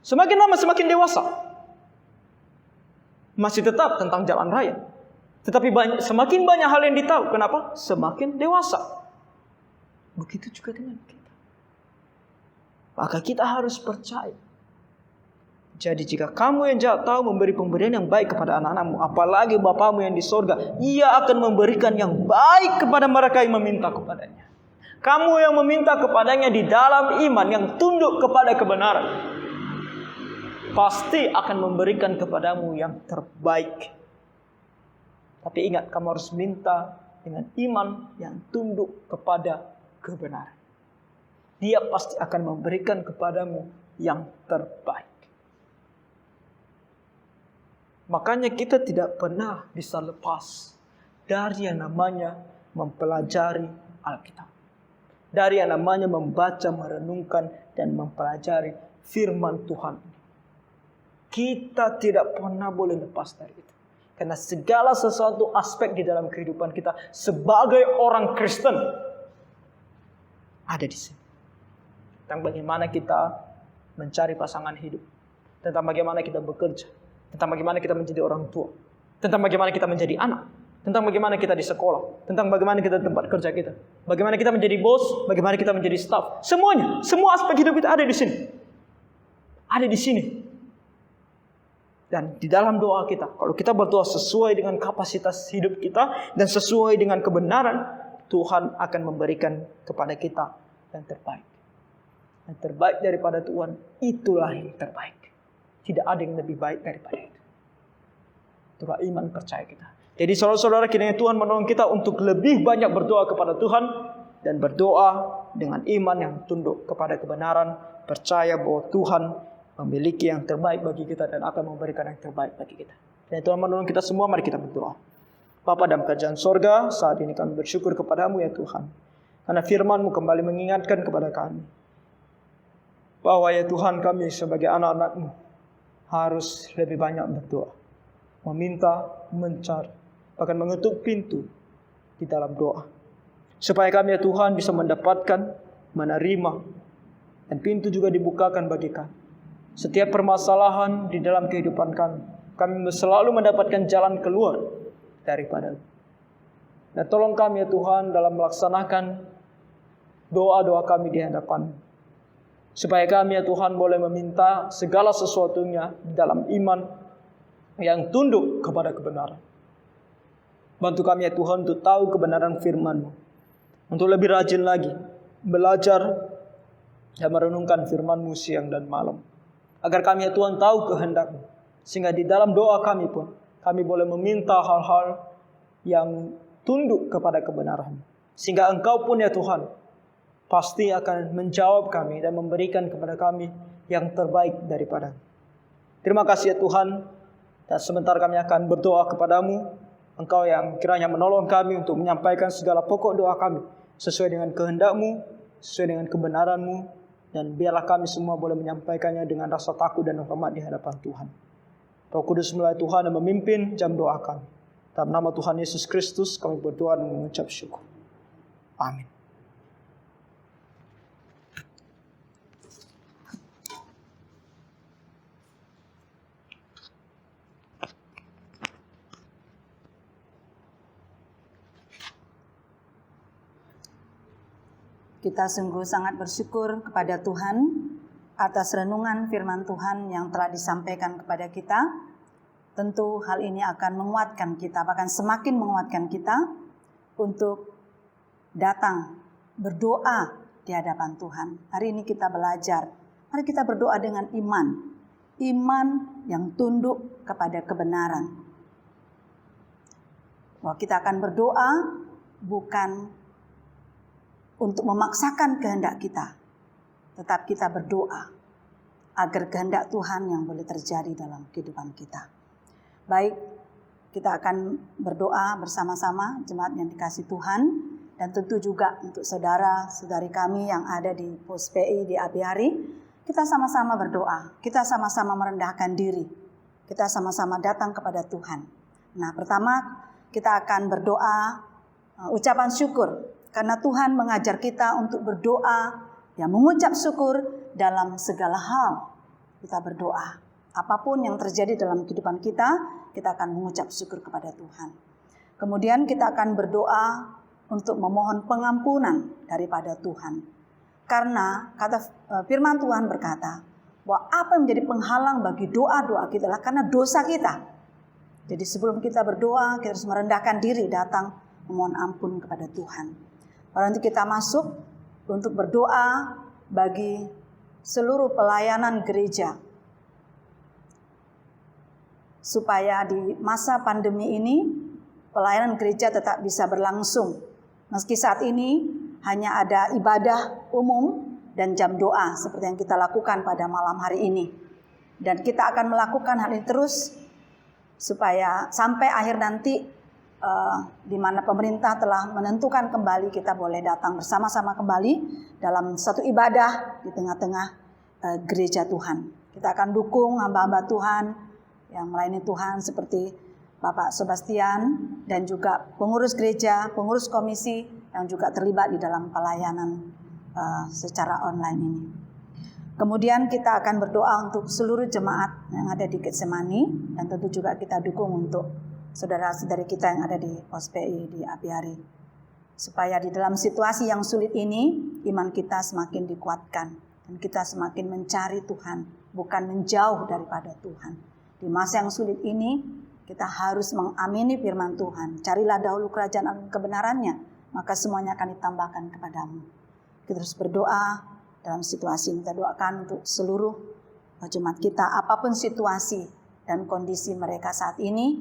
Semakin lama semakin dewasa. Masih tetap tentang jalan raya. Tetapi semakin banyak hal yang ditahu. Kenapa? Semakin dewasa. Begitu juga dengan kita. Maka kita harus percaya. Jadi jika kamu yang jahat tahu memberi pemberian yang baik kepada anak-anakmu, apalagi Bapamu yang di sorga, Ia akan memberikan yang baik kepada mereka yang meminta kepadanya. Kamu yang meminta kepadanya di dalam iman yang tunduk kepada kebenaran, pasti akan memberikan kepadamu yang terbaik. Tapi ingat, kamu harus minta dengan iman yang tunduk kepada kebenaran. Dia pasti akan memberikan kepadamu yang terbaik. Makanya kita tidak pernah bisa lepas dari yang namanya mempelajari Alkitab. Dari yang namanya membaca, merenungkan, dan mempelajari firman Tuhan. Kita tidak pernah boleh lepas dari itu. Karena segala sesuatu aspek di dalam kehidupan kita sebagai orang Kristen ada di sini. Tentang bagaimana kita mencari pasangan hidup. Tentang bagaimana kita bekerja. Tentang bagaimana kita menjadi orang tua. Tentang bagaimana kita menjadi anak. Tentang bagaimana kita di sekolah. Tentang bagaimana kita di tempat kerja kita. Bagaimana kita menjadi bos. Bagaimana kita menjadi staff. Semuanya. Semua aspek hidup kita ada di sini. Ada di sini. Dan di dalam doa kita, kalau kita berdoa sesuai dengan kapasitas hidup kita dan sesuai dengan kebenaran, Tuhan akan memberikan kepada kita yang terbaik. Yang terbaik daripada Tuhan, itulah yang terbaik. Tidak ada yang lebih baik daripada itu. Itulah iman percaya kita. Jadi saudara-saudara, kiranya Tuhan menolong kita untuk lebih banyak berdoa kepada Tuhan dan berdoa dengan iman yang tunduk kepada kebenaran, percaya bahwa Tuhan memiliki yang terbaik bagi kita dan akan memberikan yang terbaik bagi kita. Dan Tuhan menolong kita semua, mari kita berdoa. Bapa dalam kerajaan sorga, saat ini kami bersyukur kepadamu ya Tuhan. Karena firman-Mu kembali mengingatkan kepada kami. Bahwa ya Tuhan, kami sebagai anak-anak-Mu harus lebih banyak berdoa. Meminta, mencari, bahkan mengetuk pintu di dalam doa. Supaya kami ya Tuhan bisa mendapatkan, menerima, dan pintu juga dibukakan bagi kami. Setiap permasalahan di dalam kehidupan kami selalu mendapatkan jalan keluar daripada. Dan tolong kami ya Tuhan dalam melaksanakan doa-doa kami di hadapan. Supaya kami ya Tuhan boleh meminta segala sesuatunya dalam iman yang tunduk kepada kebenaran. Bantu kami ya Tuhan untuk tahu kebenaran firman-Mu. Untuk lebih rajin lagi belajar dan merenungkan firman-Mu siang dan malam. Agar kami ya Tuhan tahu kehendak-Mu. Sehingga di dalam doa kami pun, kami boleh meminta hal-hal yang tunduk kepada kebenaran. Sehingga Engkau pun ya Tuhan, pasti akan menjawab kami dan memberikan kepada kami yang terbaik daripada. Terima kasih ya Tuhan. Dan sebentar kami akan berdoa kepadamu. Engkau yang kiranya menolong kami untuk menyampaikan segala pokok doa kami. Sesuai dengan kehendak-Mu, sesuai dengan kebenaran-Mu. Dan biarlah kami semua boleh menyampaikannya dengan rasa takut dan hormat di hadapan Tuhan. Roh Kudus mulai Tuhan dan memimpin jam doa kami. Dalam nama Tuhan Yesus Kristus kami berdoa dan mengucap syukur. Amin.
Kita sungguh sangat bersyukur kepada Tuhan atas renungan firman Tuhan yang telah disampaikan kepada kita. Tentu hal ini akan menguatkan kita, bahkan semakin menguatkan kita untuk datang berdoa di hadapan Tuhan. Hari ini kita belajar, mari kita berdoa dengan iman. Iman yang tunduk kepada kebenaran. Bahwa kita akan berdoa bukan untuk memaksakan kehendak kita, tetap kita berdoa agar kehendak Tuhan yang boleh terjadi dalam kehidupan kita. Baik, kita akan berdoa bersama-sama jemaat yang dikasihi Tuhan, dan tentu juga untuk saudara-saudari kami yang ada di Pos PI di Abiari. Kita sama-sama berdoa, kita sama-sama merendahkan diri, kita sama-sama datang kepada Tuhan. Nah, pertama kita akan berdoa ucapan syukur. Karena Tuhan mengajar kita untuk berdoa, mengucap syukur dalam segala hal. Kita berdoa. Apapun yang terjadi dalam kehidupan kita, kita akan mengucap syukur kepada Tuhan. Kemudian kita akan berdoa untuk memohon pengampunan daripada Tuhan. Karena kata firman Tuhan berkata, bahwa apa yang menjadi penghalang bagi doa-doa kita adalah karena dosa kita. Jadi sebelum kita berdoa, kita harus merendahkan diri, datang memohon ampun kepada Tuhan. Nanti kita masuk untuk berdoa bagi seluruh pelayanan gereja. Supaya di masa pandemi ini, pelayanan gereja tetap bisa berlangsung. Meski saat ini hanya ada ibadah umum dan jam doa seperti yang kita lakukan pada malam hari ini. Dan kita akan melakukan hal ini terus supaya sampai akhir nanti di mana pemerintah telah menentukan kembali kita boleh datang bersama-sama kembali dalam satu ibadah di tengah-tengah gereja Tuhan. Kita akan dukung hamba-hamba Tuhan yang melayani Tuhan seperti Bapak Sebastian dan juga pengurus gereja, pengurus komisi yang juga terlibat di dalam pelayanan secara online ini. Kemudian kita akan berdoa untuk seluruh jemaat yang ada di Getsemani, dan tentu juga kita dukung untuk saudara-saudari kita yang ada di Pos PI di Abiari. Supaya di dalam situasi yang sulit ini, iman kita semakin dikuatkan. Dan kita semakin mencari Tuhan, bukan menjauh daripada Tuhan. Di masa yang sulit ini, kita harus mengamini firman Tuhan. Carilah dahulu kerajaan dan kebenarannya, maka semuanya akan ditambahkan kepadamu. Kita terus berdoa dalam situasi ini. Kita doakan untuk seluruh jemaat kita, apapun situasi dan kondisi mereka saat ini,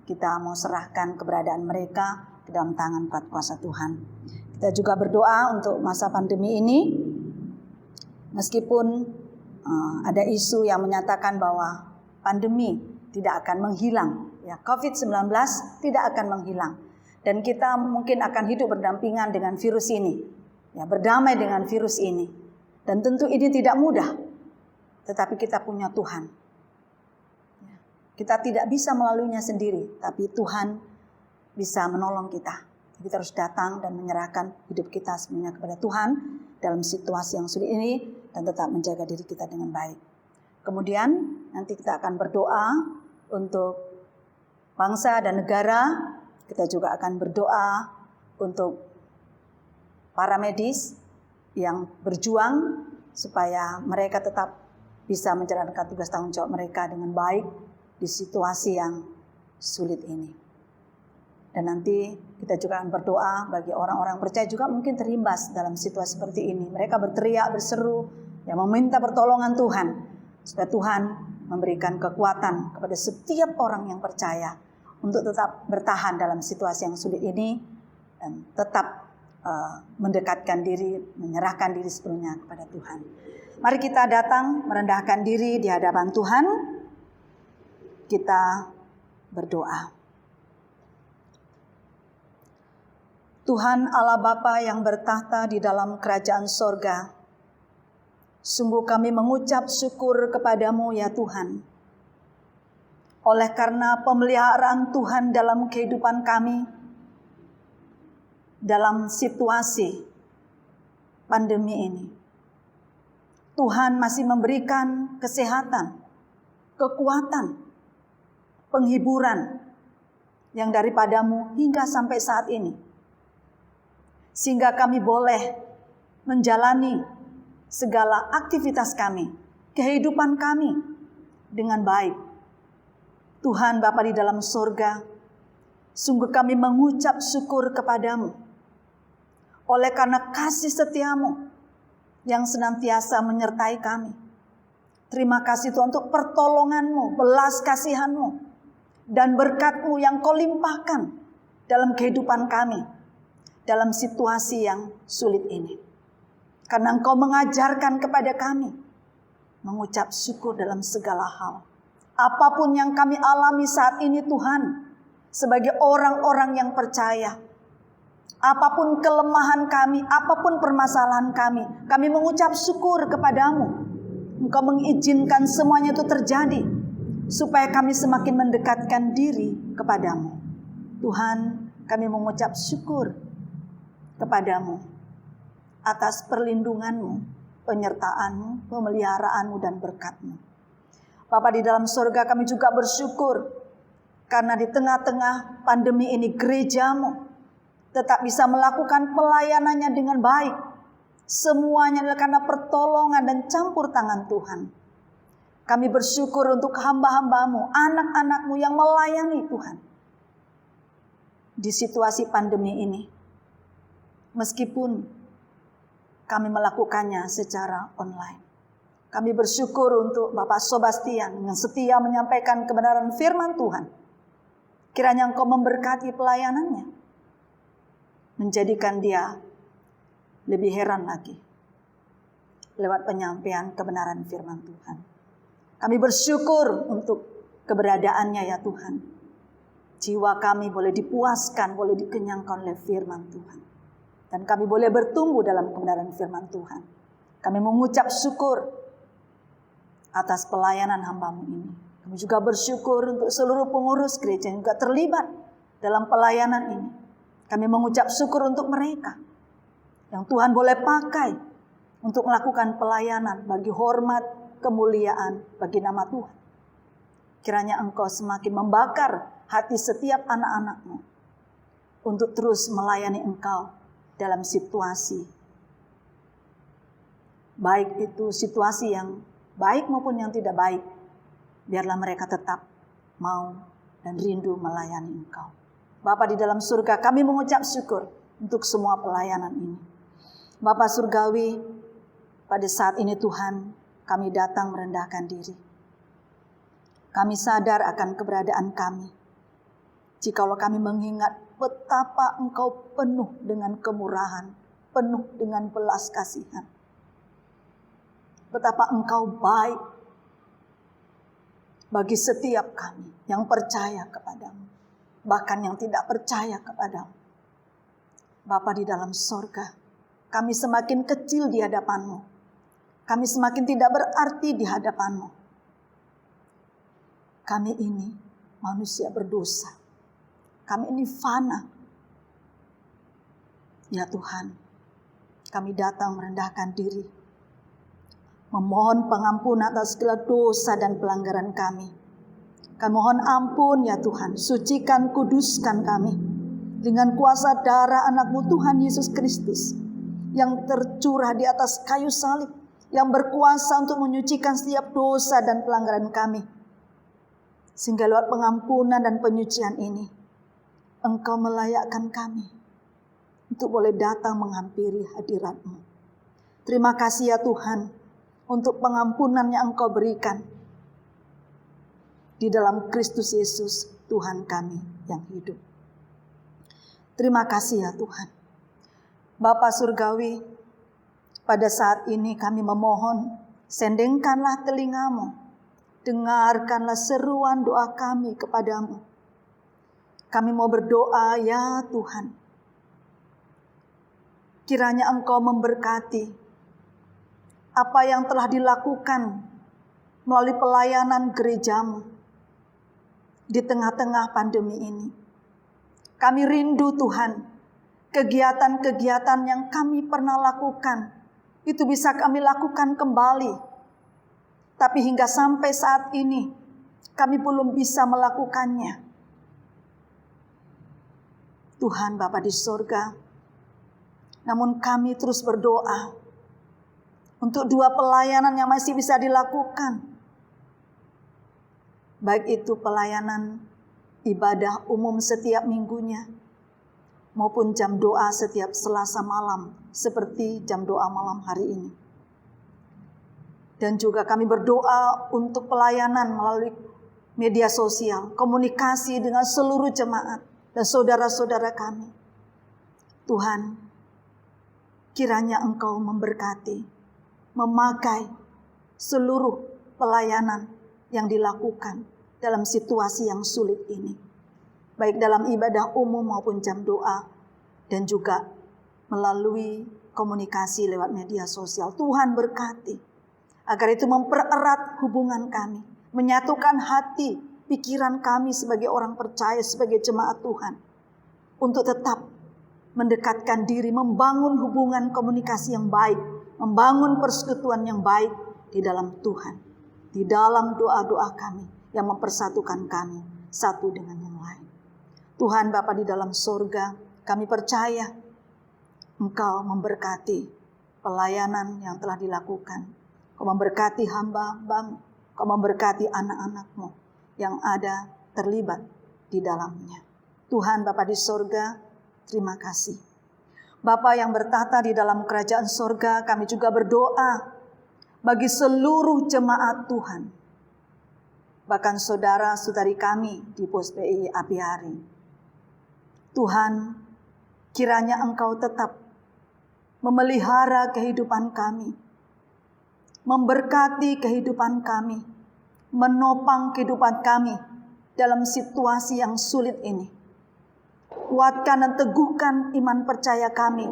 kita mau serahkan keberadaan mereka ke dalam tangan kuat kuasa Tuhan. Kita juga berdoa untuk masa pandemi ini. Meskipun ada isu yang menyatakan bahwa pandemi tidak akan menghilang. COVID-19 tidak akan menghilang. Dan kita mungkin akan hidup berdampingan dengan virus ini. Berdamai dengan virus ini. Dan tentu ini tidak mudah. Tetapi kita punya Tuhan. Kita tidak bisa melaluinya sendiri, tapi Tuhan bisa menolong kita. Kita harus datang dan menyerahkan hidup kita semuanya kepada Tuhan dalam situasi yang sulit ini dan tetap menjaga diri kita dengan baik. Kemudian nanti kita akan berdoa untuk bangsa dan negara. Kita juga akan berdoa untuk para medis yang berjuang supaya mereka tetap bisa menjalankan tugas tanggung jawab mereka dengan baik di situasi yang sulit ini. Dan nanti kita juga akan berdoa bagi orang-orang percaya juga mungkin terimbas dalam situasi seperti ini. Mereka berteriak, berseru, meminta pertolongan Tuhan. Supaya Tuhan memberikan kekuatan kepada setiap orang yang percaya untuk tetap bertahan dalam situasi yang sulit ini. Dan tetap mendekatkan diri, menyerahkan diri sepenuhnya kepada Tuhan. Mari kita datang merendahkan diri di hadapan Tuhan. Kita berdoa. Tuhan Allah Bapa yang bertahta di dalam kerajaan sorga, sungguh kami mengucap syukur kepadamu ya Tuhan. Oleh karena pemeliharaan Tuhan dalam kehidupan kami, dalam situasi pandemi ini. Tuhan masih memberikan kesehatan, kekuatan, penghiburan yang daripadamu hingga sampai saat ini. Sehingga kami boleh menjalani segala aktivitas kami, kehidupan kami dengan baik. Tuhan Bapa di dalam sorga, sungguh kami mengucap syukur kepadamu oleh karena kasih setiamu yang senantiasa menyertai kami. Terima kasih Tuhan untuk pertolonganmu, belas kasihanmu, dan berkatmu yang kau limpahkan dalam kehidupan kami, dalam situasi yang sulit ini. Karena engkau mengajarkan kepada kami mengucap syukur dalam segala hal. Apapun yang kami alami saat ini Tuhan, sebagai orang-orang yang percaya, apapun kelemahan kami, apapun permasalahan kami mengucap syukur kepadamu. Engkau mengizinkan semuanya itu terjadi, supaya kami semakin mendekatkan diri kepadamu. Tuhan, kami mengucap syukur kepadamu atas perlindunganmu, penyertaanmu, pemeliharaanmu, dan berkatmu. Bapa di dalam surga, kami juga bersyukur karena di tengah-tengah pandemi ini gerejamu tetap bisa melakukan pelayanannya dengan baik. Semuanya adalah karena pertolongan dan campur tangan Tuhan. Kami bersyukur untuk hamba-hambamu, anak-anakmu yang melayani Tuhan di situasi pandemi ini. Meskipun kami melakukannya secara online. Kami bersyukur untuk Bapak Sobastian yang setia menyampaikan kebenaran firman Tuhan. Kiranya Engkau memberkati pelayanannya, menjadikan dia lebih heran lagi lewat penyampaian kebenaran firman Tuhan. Kami bersyukur untuk keberadaannya ya Tuhan. Jiwa kami boleh dipuaskan, boleh dikenyangkan oleh firman Tuhan. Dan kami boleh bertumbuh dalam kebenaran firman Tuhan. Kami mengucap syukur atas pelayanan hamba-Mu ini. Kami juga bersyukur untuk seluruh pengurus gereja yang juga terlibat dalam pelayanan ini. Kami mengucap syukur untuk mereka yang Tuhan boleh pakai untuk melakukan pelayanan bagi hormat, kemuliaan bagi nama Tuhan. Kiranya Engkau semakin membakar hati setiap anak-anak-Mu untuk terus melayani Engkau dalam situasi, baik itu situasi yang baik maupun yang tidak baik. Biarlah mereka tetap mau dan rindu melayani Engkau. Bapa di dalam surga, kami mengucap syukur untuk semua pelayanan ini. Bapa surgawi, pada saat ini Tuhan, kami datang merendahkan diri. Kami sadar akan keberadaan kami. Jikalau kami mengingat betapa Engkau penuh dengan kemurahan, penuh dengan belas kasihan. Betapa Engkau baik bagi setiap kami yang percaya kepadamu, bahkan yang tidak percaya kepadamu. Bapa di dalam sorga, kami semakin kecil di hadapan-Mu. Kami semakin tidak berarti di hadapan-Mu. Kami ini manusia berdosa. Kami ini fana. Ya Tuhan, kami datang merendahkan diri, memohon pengampunan atas segala dosa dan pelanggaran kami. Kami mohon ampun ya Tuhan, sucikan, kuduskan kami dengan kuasa darah anak-Mu Tuhan Yesus Kristus yang tercurah di atas kayu salib, yang berkuasa untuk menyucikan setiap dosa dan pelanggaran kami. Sehingga lewat pengampunan dan penyucian ini, Engkau melayakkan kami untuk boleh datang menghampiri hadirat-Mu. Terima kasih ya Tuhan untuk pengampunan yang Engkau berikan di dalam Kristus Yesus Tuhan kami yang hidup. Terima kasih ya Tuhan. Bapa surgawi, pada saat ini kami memohon, sendengkanlah telinga-Mu, dengarkanlah seruan doa kami kepadamu. Kami mau berdoa ya Tuhan, kiranya Engkau memberkati apa yang telah dilakukan melalui pelayanan gereja-Mu di tengah-tengah pandemi ini. Kami rindu Tuhan, kegiatan-kegiatan yang kami pernah lakukan, itu bisa kami lakukan kembali. Tapi hingga sampai saat ini, kami belum bisa melakukannya. Tuhan Bapa di sorga, Namun kami terus berdoa untuk 2 pelayanan yang masih bisa dilakukan. Baik itu pelayanan ibadah umum setiap minggunya, maupun jam doa setiap Selasa malam, seperti jam doa malam hari ini. Dan juga kami berdoa untuk pelayanan melalui media sosial, komunikasi dengan seluruh jemaat dan saudara-saudara kami. Tuhan, kiranya Engkau memberkati, memakai seluruh pelayanan yang dilakukan dalam situasi yang sulit ini. Baik dalam ibadah umum maupun jam doa, dan juga melalui komunikasi lewat media sosial. Tuhan berkati, agar itu mempererat hubungan kami, menyatukan hati, pikiran kami sebagai orang percaya, sebagai jemaat Tuhan, untuk tetap mendekatkan diri, membangun hubungan komunikasi yang baik, membangun persekutuan yang baik di dalam Tuhan, di dalam doa-doa kami yang mempersatukan kami satu dengan yang lain. Tuhan Bapa di dalam sorga, kami percaya Engkau memberkati pelayanan yang telah dilakukan. Kau memberkati hamba-Hamba-Mu, Kau memberkati anak-anak-Mu yang ada terlibat di dalamnya. Tuhan Bapa di sorga, terima kasih. Bapa yang bertata di dalam kerajaan sorga, kami juga berdoa bagi seluruh jemaat Tuhan. Bahkan saudara-saudari kami di Pos PI Apiari. Tuhan, kiranya Engkau tetap memelihara kehidupan kami, memberkati kehidupan kami, menopang kehidupan kami dalam situasi yang sulit ini. Kuatkan dan teguhkan iman percaya kami.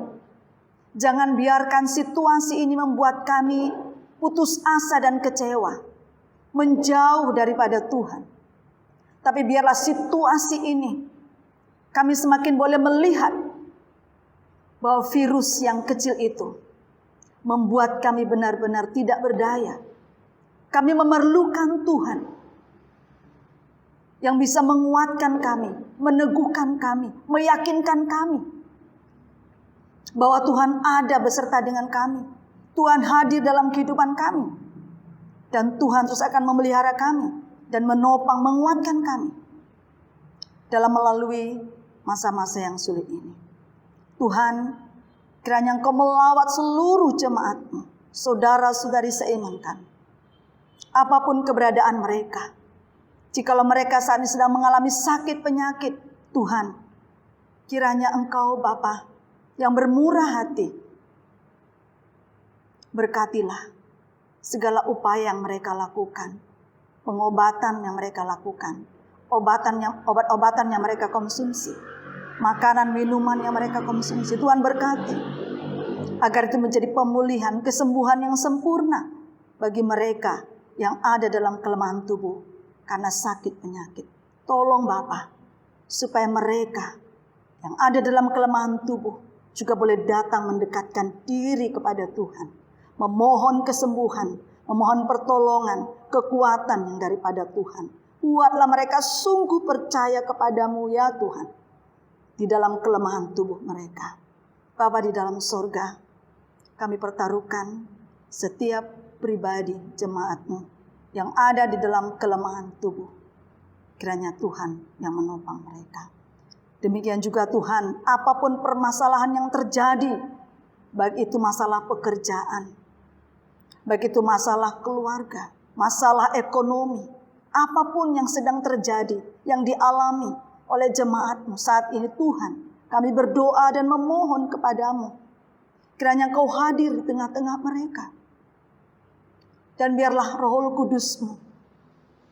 Jangan biarkan situasi ini membuat kami putus asa dan kecewa, menjauh daripada Tuhan. Tapi biarlah situasi ini kami semakin boleh melihat bahwa virus yang kecil itu membuat kami benar-benar tidak berdaya. Kami memerlukan Tuhan yang bisa menguatkan kami, meneguhkan kami, meyakinkan kami bahwa Tuhan ada beserta dengan kami. Tuhan hadir dalam kehidupan kami. Dan Tuhan terus akan memelihara kami dan menopang, menguatkan kami dalam melalui masa-masa yang sulit ini. Tuhan, kiranya Engkau melawat seluruh jemaat-Mu, saudara-saudari seiman kami. Apapun keberadaan mereka, jikalau mereka saat ini sedang mengalami sakit penyakit, Tuhan, kiranya Engkau Bapa yang bermurah hati, berkatilah segala upaya yang mereka lakukan, pengobatan yang mereka lakukan, obat-obatan yang mereka konsumsi, makanan, minuman yang mereka konsumsi. Tuhan berkati, agar itu menjadi pemulihan, kesembuhan yang sempurna bagi mereka yang ada dalam kelemahan tubuh karena sakit penyakit. Tolong Bapa, supaya mereka yang ada dalam kelemahan tubuh juga boleh datang mendekatkan diri kepada Tuhan, memohon kesembuhan, memohon pertolongan, kekuatan yang daripada Tuhan. Buatlah mereka sungguh percaya kepadamu ya Tuhan, di dalam kelemahan tubuh mereka. Bapa di dalam sorga, kami pertaruhkan setiap pribadi jemaat-Mu yang ada di dalam kelemahan tubuh. Kiranya Tuhan yang menopang mereka. Demikian juga Tuhan, apapun permasalahan yang terjadi, baik itu masalah pekerjaan, baik itu masalah keluarga, masalah ekonomi, apapun yang sedang terjadi, yang dialami oleh jemaat-Mu saat ini, Tuhan, kami berdoa dan memohon kepadamu, kiranya Engkau hadir di tengah-tengah mereka. Dan biarlah Roh Kudus-Mu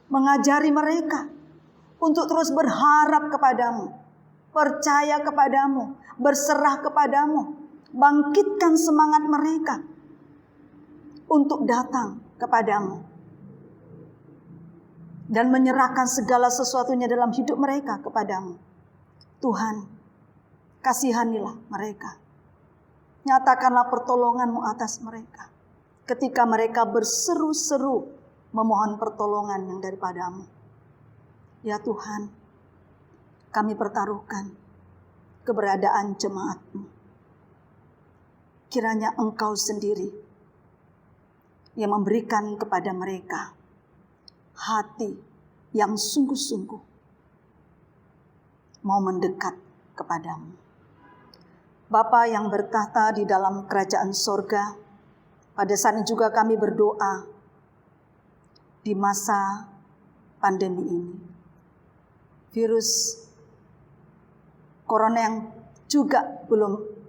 mengajari mereka untuk terus berharap kepadamu, percaya kepadamu, berserah kepadamu. Bangkitkan semangat mereka untuk datang kepadamu dan menyerahkan segala sesuatunya dalam hidup mereka kepadamu. Tuhan, kasihanilah mereka. Nyatakanlah pertolongan-Mu atas mereka ketika mereka berseru-seru memohon pertolongan yang daripadamu. Ya Tuhan, kami pertaruhkan keberadaan jemaat-Mu. kiranya Engkau sendiri yang memberikan kepada mereka hati yang sungguh-sungguh mau mendekat kepadamu. Bapa yang bertahta di dalam kerajaan sorga, pada saat ini juga kami berdoa di masa pandemi ini. Virus corona yang juga belum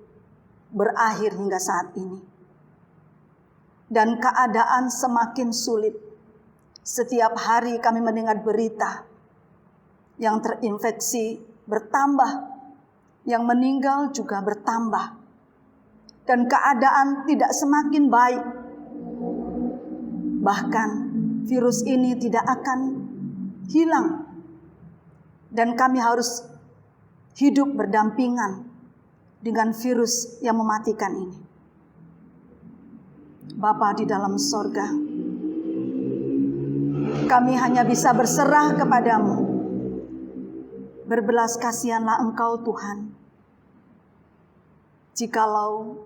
berakhir hingga saat ini. Dan keadaan semakin sulit. Setiap hari kami mendengar berita yang terinfeksi bertambah, yang meninggal juga bertambah. Dan keadaan tidak semakin baik. Bahkan virus ini tidak akan hilang. Dan kami harus hidup berdampingan dengan virus yang mematikan ini. Bapa di dalam sorga, kami hanya bisa berserah kepadamu. Berbelas kasihanlah Engkau Tuhan. Jikalau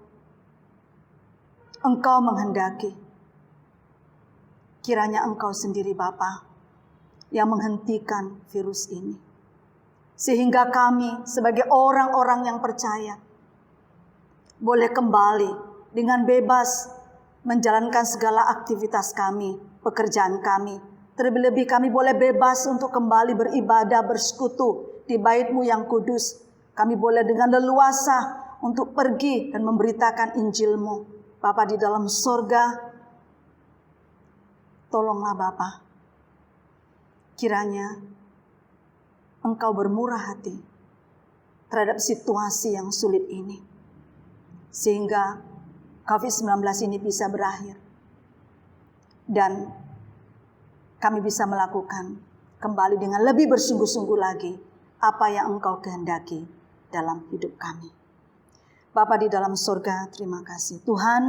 Engkau menghendaki, kiranya Engkau sendiri Bapa yang menghentikan virus ini. Sehingga kami sebagai orang-orang yang percaya boleh kembali dengan bebas menjalankan segala aktivitas kami, pekerjaan kami. Terlebih-lebih kami boleh bebas untuk kembali beribadah, bersekutu di bait-Mu yang kudus. Kami boleh dengan leluasa untuk pergi dan memberitakan Injil-Mu. Bapa di dalam sorga, tolonglah Bapa. Kiranya Engkau bermurah hati terhadap situasi yang sulit ini. Sehingga COVID-19 ini bisa berakhir. Dan kami bisa melakukan kembali dengan lebih bersungguh-sungguh lagi apa yang Engkau kehendaki dalam hidup kami. Bapa di dalam surga, terima kasih. Tuhan,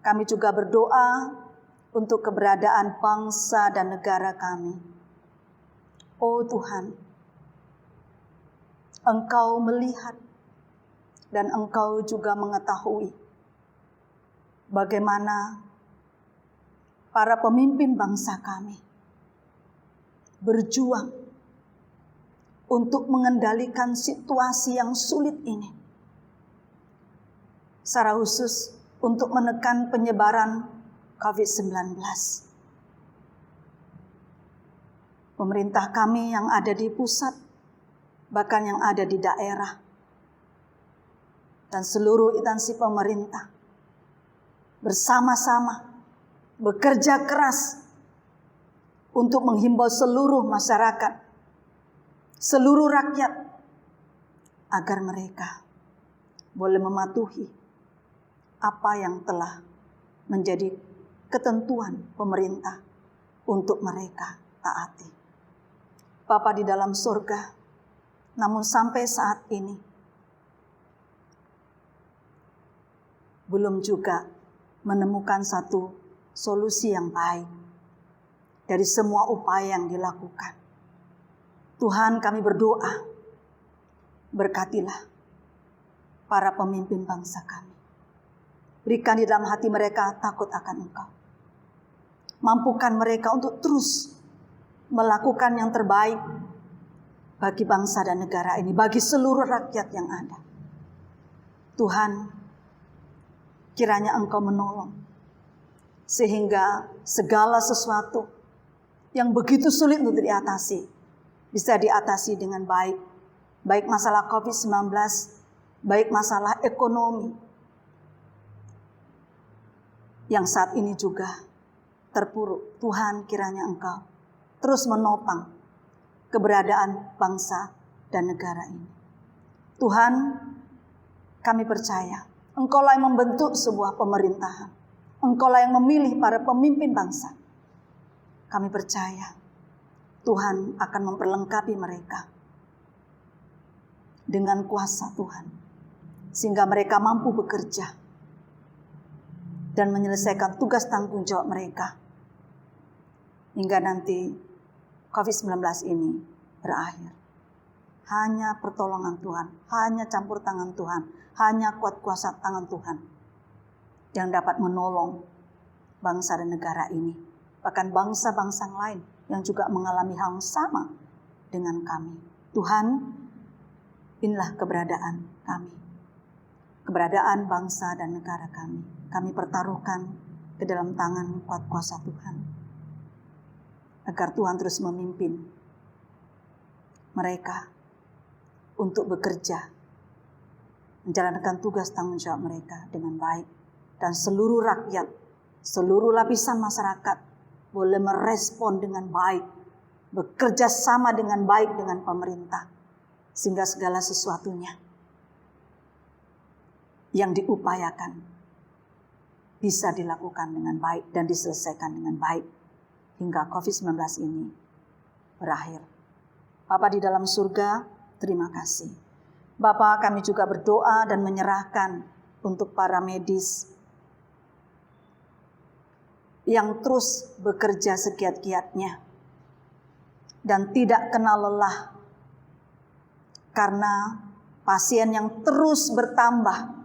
kami juga berdoa untuk keberadaan bangsa dan negara kami. Oh Tuhan, Engkau melihat dan Engkau juga mengetahui bagaimana para pemimpin bangsa kami berjuang untuk mengendalikan situasi yang sulit ini. Secara khusus untuk menekan penyebaran COVID-19. Pemerintah kami yang ada di pusat, bahkan yang ada di daerah, dan seluruh instansi pemerintah bersama-sama bekerja keras untuk menghimbau seluruh masyarakat, seluruh rakyat, agar mereka boleh mematuhi apa yang telah menjadi ketentuan pemerintah untuk mereka taati. Bapa di dalam surga, namun sampai saat ini belum juga menemukan satu solusi yang baik dari semua upaya yang dilakukan. Tuhan, kami berdoa, berkatilah para pemimpin bangsa kami. Berikan di dalam hati mereka takut akan Engkau. Mampukan mereka untuk terus melakukan yang terbaik bagi bangsa dan negara ini, bagi seluruh rakyat yang ada. Tuhan, kiranya Engkau menolong, sehingga segala sesuatu yang begitu sulit untuk diatasi, bisa diatasi dengan baik. Baik masalah COVID-19, baik masalah ekonomi, yang saat ini juga terpuruk. Tuhan, kiranya Engkau terus menopang keberadaan bangsa dan negara ini. Tuhan, kami percaya Engkaulah yang membentuk sebuah pemerintahan. Engkaulah yang memilih para pemimpin bangsa. Kami percaya Tuhan akan memperlengkapi mereka dengan kuasa Tuhan, sehingga mereka mampu bekerja dan menyelesaikan tugas tanggung jawab mereka hingga nanti COVID-19 ini berakhir. Hanya pertolongan Tuhan, hanya campur tangan Tuhan, hanya kuat kuasa tangan Tuhan yang dapat menolong bangsa dan negara ini. Bahkan bangsa-bangsa lain yang juga mengalami hal yang sama dengan kami. Tuhan, inilah keberadaan kami. Keberadaan bangsa dan negara kami. Kami pertaruhkan ke dalam tangan kuat kuasa Tuhan. Agar Tuhan terus memimpin mereka untuk bekerja, menjalankan tugas tanggung jawab mereka dengan baik. Dan seluruh rakyat, seluruh lapisan masyarakat boleh merespon dengan baik, bekerja sama dengan baik dengan pemerintah, sehingga segala sesuatunya yang diupayakan bisa dilakukan dengan baik dan diselesaikan dengan baik hingga COVID-19 ini berakhir. Bapa di dalam surga, terima kasih. Bapa, kami juga berdoa dan menyerahkan untuk para medis yang terus bekerja segiat-giatnya dan tidak kenal lelah karena pasien yang terus bertambah.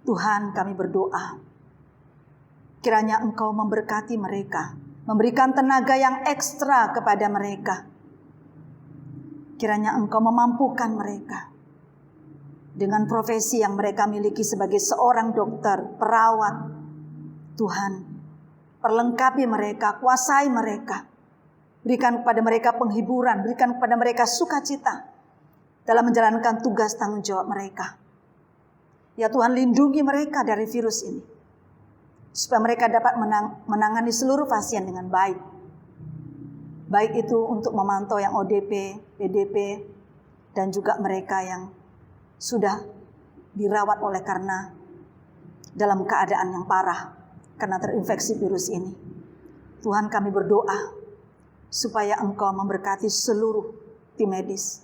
Tuhan, kami berdoa, kiranya Engkau memberkati mereka, memberikan tenaga yang ekstra kepada mereka. Kiranya Engkau memampukan mereka dengan profesi yang mereka miliki sebagai seorang dokter, perawat. Tuhan, perlengkapi mereka, kuasai mereka. Berikan kepada mereka penghiburan, berikan kepada mereka sukacita dalam menjalankan tugas tanggung jawab mereka. Ya Tuhan, lindungi mereka dari virus ini, supaya mereka dapat menangani seluruh pasien dengan baik. Baik itu untuk memantau yang ODP, PDP, dan juga mereka yang sudah dirawat oleh karena dalam keadaan yang parah karena terinfeksi virus ini. Tuhan, kami berdoa supaya Engkau memberkati seluruh tim medis.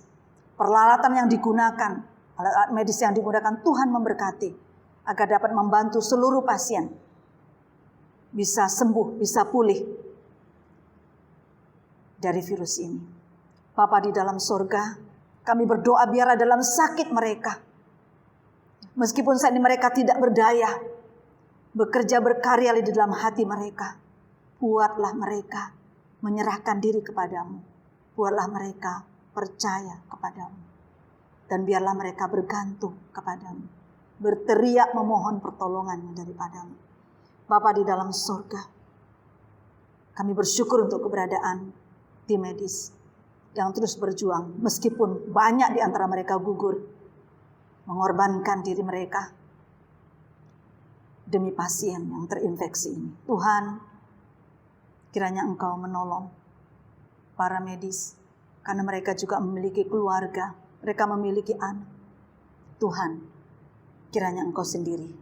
Peralatan yang digunakan, alat medis yang digunakan, Tuhan memberkati agar dapat membantu seluruh pasien bisa sembuh, bisa pulih dari virus ini. Bapa di dalam surga, kami berdoa biarlah dalam sakit mereka, meskipun saat ini mereka tidak berdaya, bekerja berkarya di dalam hati mereka, buatlah mereka menyerahkan diri kepadamu, buatlah mereka percaya kepadamu, dan biarlah mereka bergantung kepadamu, berteriak memohon pertolongan daripadamu. Bapa di dalam surga, kami bersyukur untuk keberadaan tim medis yang terus berjuang, meskipun banyak di antara mereka gugur, mengorbankan diri mereka demi pasien yang terinfeksi ini. Tuhan, kiranya Engkau menolong para medis, karena mereka juga memiliki keluarga, mereka memiliki anak. Tuhan, kiranya Engkau sendiri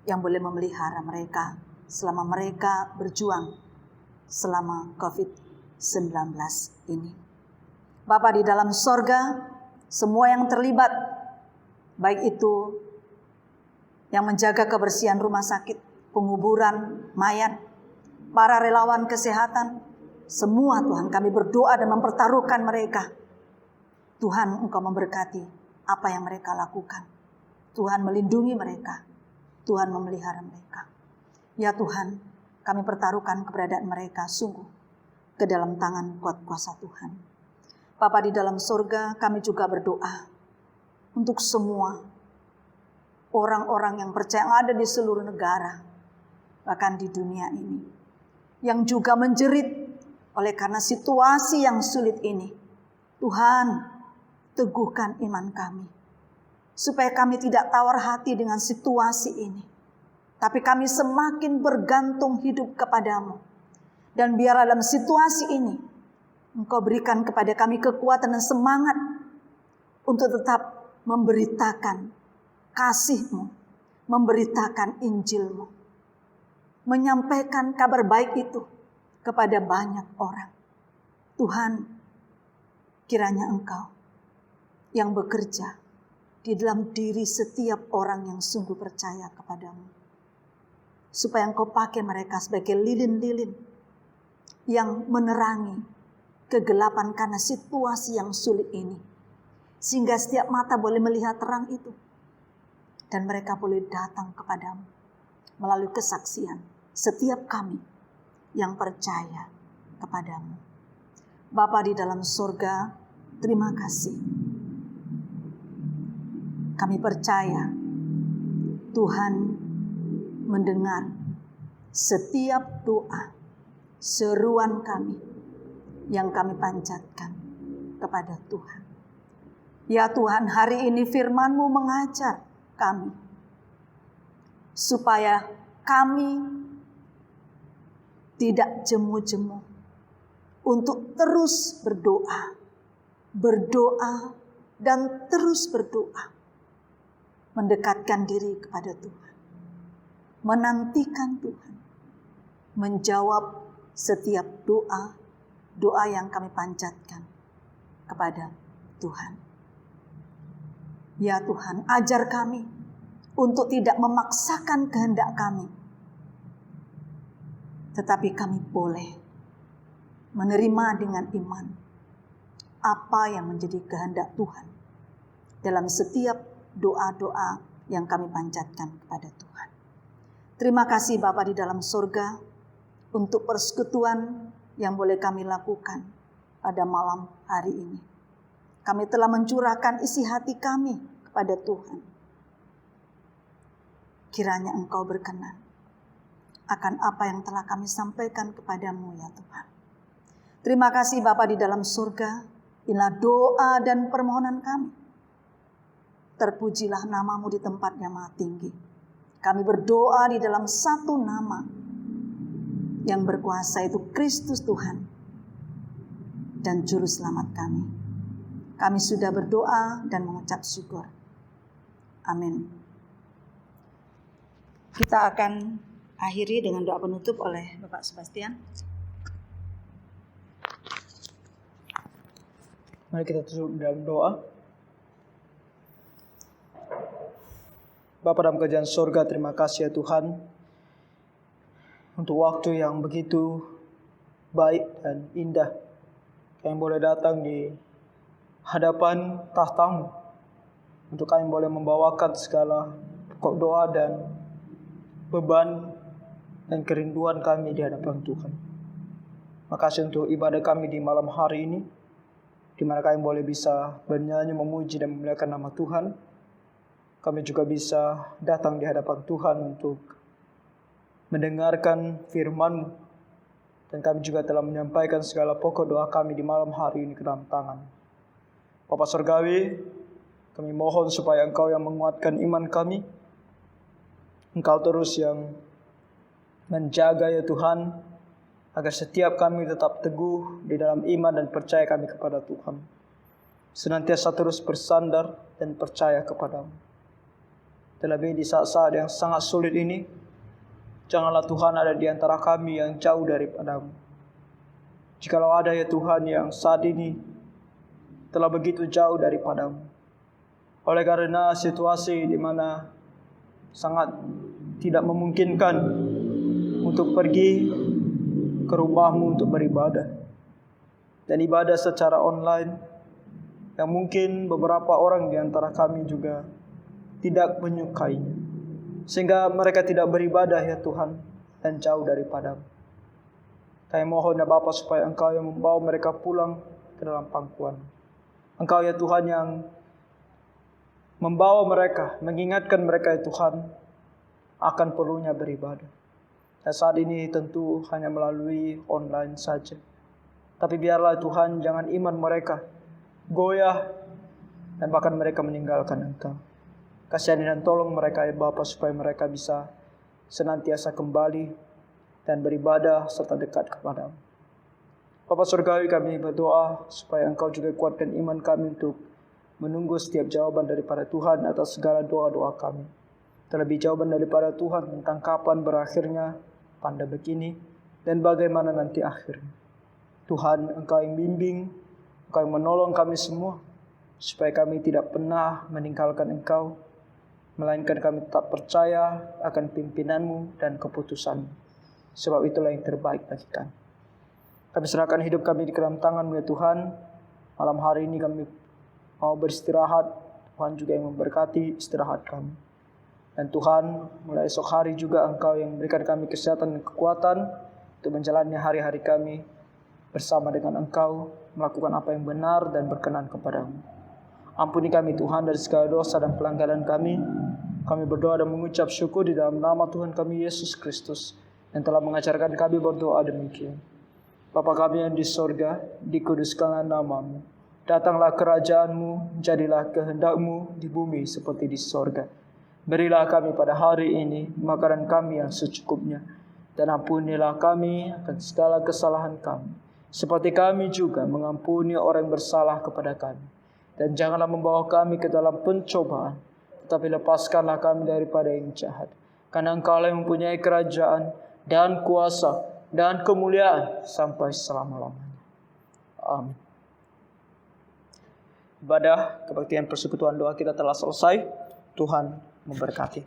yang boleh memelihara mereka selama mereka berjuang selama COVID-19 ini. Bapa di dalam sorga, semua yang terlibat, baik itu yang menjaga kebersihan rumah sakit, penguburan mayat, para relawan kesehatan, semua Tuhan kami berdoa dan mempertaruhkan mereka. Tuhan, Engkau memberkati apa yang mereka lakukan. Tuhan melindungi mereka, Tuhan memelihara mereka. Ya Tuhan, kami pertaruhkan keberadaan mereka sungguh ke dalam tangan kuat kuasa Tuhan. Bapa di dalam surga, kami juga berdoa untuk semua orang-orang yang percaya yang ada di seluruh negara, bahkan di dunia ini, yang juga menjerit oleh karena situasi yang sulit ini. Tuhan, teguhkan iman kami, supaya kami tidak tawar hati dengan situasi ini, tapi kami semakin bergantung hidup kepadamu. Dan biarlah dalam situasi ini, Engkau berikan kepada kami kekuatan dan semangat untuk tetap memberitakan kasih-Mu, memberitakan Injil-Mu, menyampaikan kabar baik itu kepada banyak orang. Tuhan, kiranya Engkau yang bekerja di dalam diri setiap orang yang sungguh percaya kepadamu, supaya Engkau pakai mereka sebagai lilin-lilin yang menerangi kegelapan karena situasi yang sulit ini, sehingga setiap mata boleh melihat terang itu, Dan mereka boleh datang kepadamu melalui kesaksian setiap kami yang percaya kepadamu. Bapa di dalam surga, terima kasih. Kami percaya Tuhan mendengar setiap doa, seruan kami yang kami panjatkan kepada Tuhan. Ya Tuhan, hari ini firman-Mu mengajar kami supaya kami tidak jemu-jemu untuk terus berdoa dan terus berdoa, mendekatkan diri kepada Tuhan, menantikan Tuhan, menjawab setiap doa yang kami panjatkan kepada Tuhan. Ya Tuhan, ajar kami untuk tidak memaksakan kehendak kami, tetapi kami boleh menerima dengan iman apa yang menjadi kehendak Tuhan dalam setiap doa-doa yang kami panjatkan kepada Tuhan. Terima kasih Bapa di dalam surga untuk persekutuan yang boleh kami lakukan pada malam hari ini. Kami telah mencurahkan isi hati kami kepada Tuhan. Kiranya Engkau berkenan akan apa yang telah kami sampaikan kepadamu ya Tuhan. Terima kasih Bapa di dalam surga. Inilah doa dan permohonan kami. Terpujilah namamu di tempat yang maha tinggi. Kami berdoa di dalam satu nama yang berkuasa, itu Kristus Tuhan dan Juru Selamat kami. Kami sudah berdoa dan mengucap syukur. Amin. Kita akan akhiri dengan doa penutup oleh Bapak Sebastian.
Mari kita tutup dalam doa. Bapa dalam kerajaan surga, terima kasih ya Tuhan untuk waktu yang begitu baik dan indah yang boleh datang di hadapan tahta-Mu, untuk kami boleh membawakan segala pokok doa dan beban dan kerinduan kami di hadapan Tuhan. Makasih untuk ibadah kami di malam hari ini, di mana kami boleh bisa bernyanyi, memuji dan memuliakan nama Tuhan. Kami juga bisa datang di hadapan Tuhan untuk mendengarkan firman-Mu. Dan kami juga telah menyampaikan segala pokok doa kami di malam hari ini ke dalam tangan Bapa Surgawi. Kami mohon supaya Engkau yang menguatkan iman kami. Engkau terus yang menjaga ya Tuhan, agar setiap kami tetap teguh di dalam iman dan percaya kami kepada Tuhan. Senantiasa terus bersandar dan percaya kepada-Mu. Terlebih di saat-saat yang sangat sulit ini, janganlah Tuhan ada di antara kami yang jauh daripada-Mu. Jikalau ada ya Tuhan yang saat ini telah begitu jauh daripada-Mu, oleh karena situasi di mana sangat tidak memungkinkan untuk pergi ke rumah-Mu untuk beribadah, dan ibadah secara online yang mungkin beberapa orang di antara kami juga tidak menyukainya, sehingga mereka tidak beribadah ya Tuhan dan jauh daripada-Mu. Kami mohon ya Bapa supaya Engkau yang membawa mereka pulang ke dalam pangkuan. Engkau ya Tuhan yang membawa mereka, mengingatkan mereka ya Tuhan akan perlunya beribadah. Dan saat ini tentu hanya melalui online saja. Tapi biarlah Tuhan jangan iman mereka goyah dan bahkan mereka meninggalkan Engkau. Kasihani dan tolong mereka ya Bapa supaya mereka bisa senantiasa kembali dan beribadah serta dekat kepada-Mu. Bapa Surgawi, kami berdoa supaya Engkau juga kuatkan iman kami untuk menunggu setiap jawaban daripada Tuhan atas segala doa-doa kami. Terlebih jawaban daripada Tuhan tentang kapan berakhirnya pandemi ini dan bagaimana nanti akhirnya. Tuhan, Engkau yang bimbing, Engkau yang menolong kami semua supaya kami tidak pernah meninggalkan Engkau, melainkan kami tetap percaya akan pimpinan-Mu dan keputusan-Mu. Sebab itulah yang terbaik bagi kami. Kami serahkan hidup kami di dalam tangan-Mu ya Tuhan. Malam hari ini kami mau beristirahat. Tuhan juga yang memberkati istirahat kami. Dan Tuhan, mulai esok hari juga Engkau yang memberikan kami kesehatan dan kekuatan untuk menjalani hari-hari kami bersama dengan Engkau, melakukan apa yang benar dan berkenan kepadamu. Ampuni kami Tuhan dari segala dosa dan pelanggaran kami. Kami berdoa dan mengucap syukur di dalam nama Tuhan kami Yesus Kristus yang telah mengajarkan kami berdoa demikian. Bapa kami yang di sorga, dikuduskanlah nama-Mu. Datanglah kerajaan-Mu, jadilah kehendak-Mu di bumi seperti di sorga. Berilah kami pada hari ini makanan kami yang secukupnya. Dan ampunilah kami akan segala kesalahan kami, seperti kami juga mengampuni orang yang bersalah kepada kami. Dan janganlah membawa kami ke dalam pencobaan, tetapi lepaskanlah kami daripada yang jahat. Karena Engkau yang mempunyai kerajaan dan kuasa dan kemuliaan sampai selama-lamanya. Amin. Ibadah kebaktian persekutuan doa kita telah selesai. Tuhan memberkati.